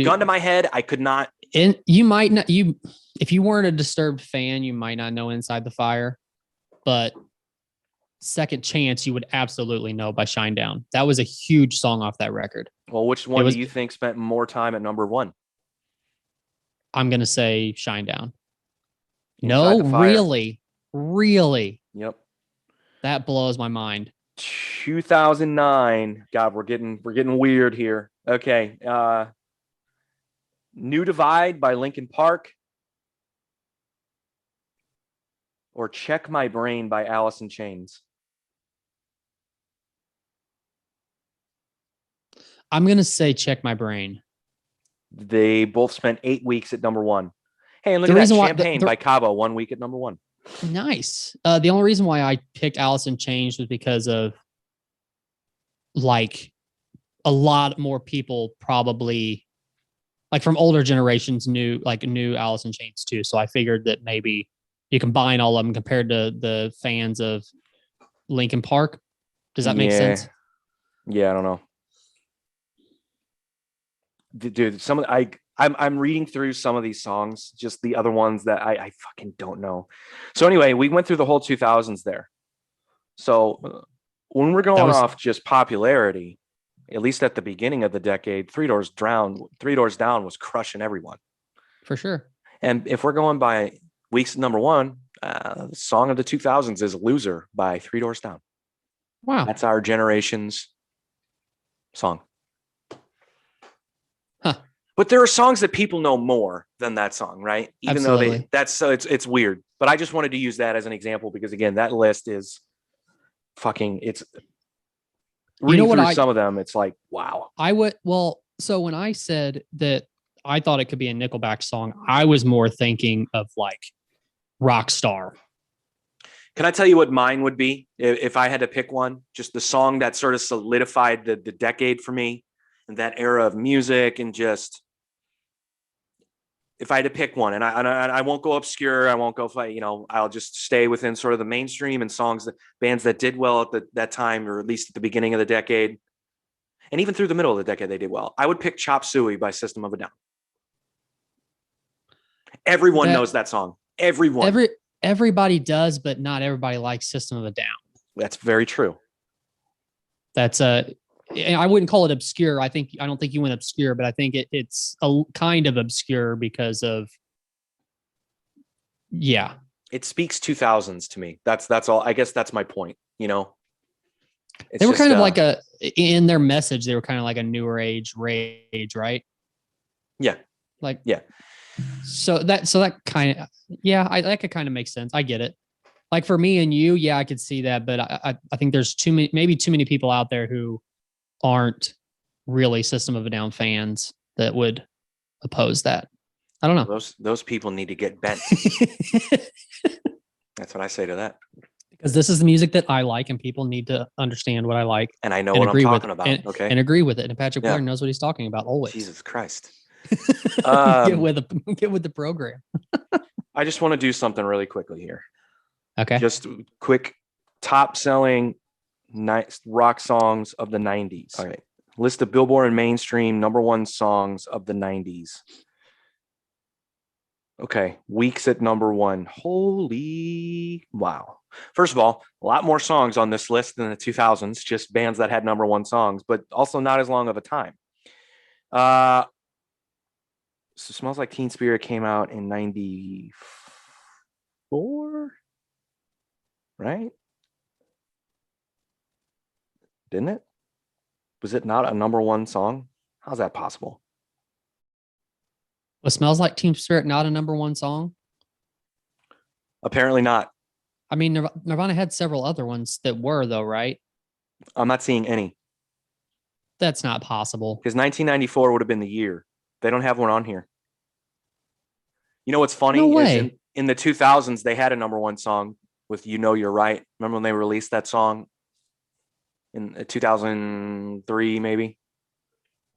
Gun to my head, I could not. And you might not. If you weren't a Disturbed fan, you might not know Inside the Fire. But Second Chance, you would absolutely know by Shinedown. That was a huge song off that record. Well, which one do you think spent more time at number one? I'm gonna say Shinedown. No, really. Yep. That blows my mind. 2009. God, we're getting weird here. Okay. New Divide by Linkin Park or Check My Brain by Alice in Chains? I'm going to say Check My Brain. They both spent 8 weeks at number one. Hey, and look at that. Champagne by Cabo, 1 week at number one. Nice. The only reason why I picked Alice in Chains was because of like a lot more people probably like from older generations knew Alice in Chains too. So I figured that maybe you combine all of them compared to the fans of Linkin Park. Does that make sense? Yeah, I don't know. Dude, I'm reading through some of these songs, just the other ones that I fucking don't know. So anyway, we went through the whole 2000s there. So when we're going off just popularity, at least at the beginning of the decade, Three Doors Down was crushing everyone. For sure. And if we're going by weeks at number one, the song of the 2000s is Loser by Three Doors Down. Wow. That's our generation's song. Huh. But there are songs that people know more than that song, right? Even Absolutely. though it's weird. But I just wanted to use that as an example because again, that list is fucking, it's reading through some of them. It's like, wow. So when I said that I thought it could be a Nickelback song, I was more thinking of like Rockstar. Can I tell you what mine would be if I had to pick one? Just the song that sort of solidified the decade for me and that era of music and just if I had to pick one, and I won't go obscure, I won't go fight, I'll just stay within sort of the mainstream and bands that did well at that time, or at least at the beginning of the decade, and even through the middle of the decade, they did well. I would pick Chop Suey by System of a Down. Everyone knows that song. Everybody does, but not everybody likes System of a Down. That's very true. That's I wouldn't call it obscure. I don't think you went obscure, but I think it's a kind of obscure because of, yeah. It speaks 2000s to me. That's all. I guess that's my point. They were kind of like in their message, they were kind of like a newer age rage, right? Yeah. Yeah. So that kind of, that could kind of make sense. I get it. Like for me and you, yeah, I could see that, but I think there's maybe too many people out there who aren't really System of a Down fans that would oppose that. I don't know. Those people need to get bent. That's what I say to that. Because this is the music that I like, and people need to understand what I like. And I know what I'm talking about. Okay. And agree with it. And Patrick Blair knows what he's talking about always. Jesus Christ. Get with the program. I just want to do something really quickly here. Okay. Just quick top selling rock songs of the 90s. All right. List of Billboard and mainstream #1 songs of the 90s. Okay. Weeks at #1. Holy wow. First of all, a lot more songs on this list than the 2000s, just bands that had #1 songs, but also not as long of a time. So Smells Like Teen Spirit came out in 94, right? Didn't it? Was it not a #1 song? How's that possible? Was Smells Like Teen Spirit not a #1 song? Apparently not. I mean, Nirvana had several other ones that were, though, right? I'm not seeing any. That's not possible. Because 1994 would have been the year. They don't have one on here. You know what's funny? No way. In the 2000s, they had a #1 song with You Know You're Right. Remember when they released that song in 2003, maybe?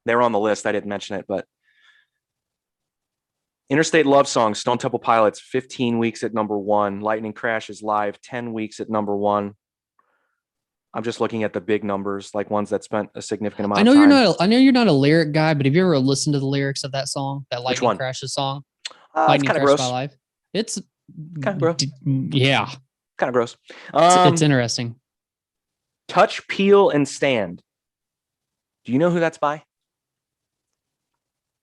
They were on the list. I didn't mention it, but Interstate Love Song, Stone Temple Pilots, 15 weeks at #1. Lightning Crashes Live, 10 weeks at #1. I'm just looking at the big numbers, like ones that spent a significant amount of time. I know you're not a lyric guy, but have you ever listened to the lyrics of that song, that Lightning Crashes song? Lightning Crashes Live. It's kind of gross. Yeah. Kind of gross. It's interesting. Touch, Peel, and Stand. Do you know who that's by?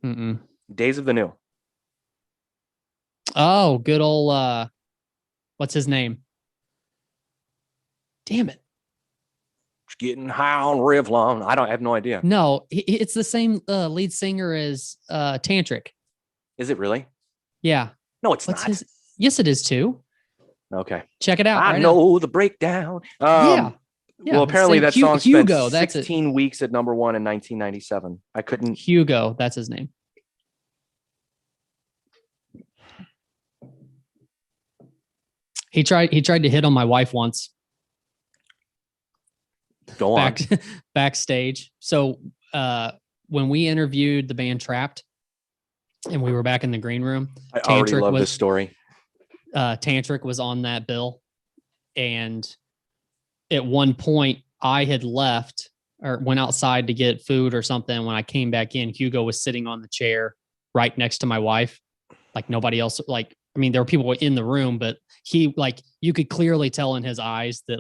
Mm-mm. Days of the New. Oh, good old, what's his name? Damn it. Getting high on Revlon. I have no idea. No, it's the same lead singer as Tantric. Is it really? Yeah. No, it's not. Yes, it is too. Okay. Check it out. I know the breakdown. Yeah. Well, apparently that song spent 16 weeks at #1 in 1997. I couldn't. Hugo, that's his name. He tried to hit on my wife once. Go on. Backstage. So when we interviewed the band Trapped and we were back in the green room, I already love this story. Tantric was on that bill. And at one point I had left or went outside to get food or something. When I came back in, Hugo was sitting on the chair right next to my wife. Like nobody else, there were people in the room, but he, you could clearly tell in his eyes that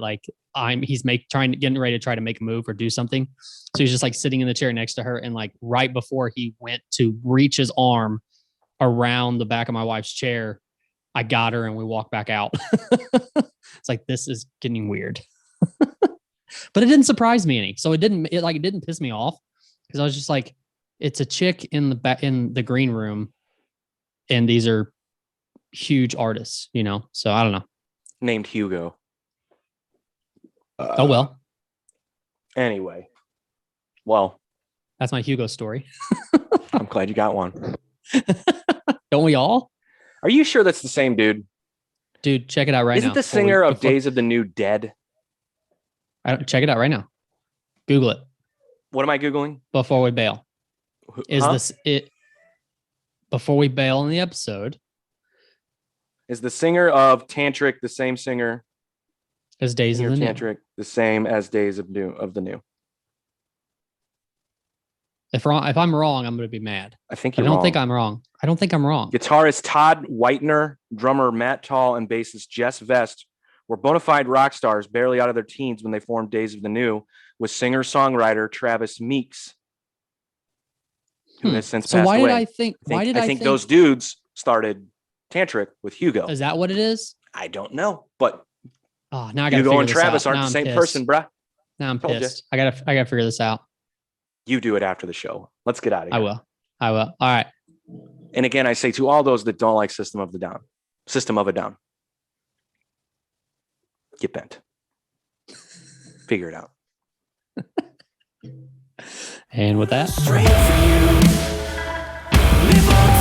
getting ready to try to make a move or do something. So he's just sitting in the chair next to her. And right before he went to reach his arm around the back of my wife's chair, I got her and we walked back out. It's this is getting weird, but it didn't surprise me any. So it didn't piss me off because I was just it's a chick in the green room. And these are huge artists, so I don't know. Named Hugo. Oh, well. Anyway. Well. That's my Hugo story. I'm glad you got one. Don't we all? Are you sure that's the same dude? Dude, check it out right now. Isn't the singer of Days of the New dead? Check it out right now. Google it. What am I Googling? Before we bail. Is this it? before we bail on the episode, Is the singer of Tantric the same singer? as Days of Singer the New. Tantric the same as Days of the New? If I'm wrong, I'm going to be mad. I think I you're don't wrong. think I'm wrong. I don't think I'm wrong. Guitarist Todd Whitener, drummer Matt Tall, and bassist Jess Vest were bona fide rock stars barely out of their teens when they formed Days of the New with singer-songwriter Travis Meeks, who has since So passed why away. did I think? Why did I think think those dudes started Tantric with Hugo? Is that what it is? I don't know, but Oh, now I got to Hugo figure and this Travis out. aren't Now the I'm same pissed. person, bruh. Now I'm Told ya. pissed. I gotta figure this out. You do it after the show. Let's get out of here. I will. All right. And again, I say to all those that don't like System of a Down, get bent. Figure it out. And with that. Straight for you. Live on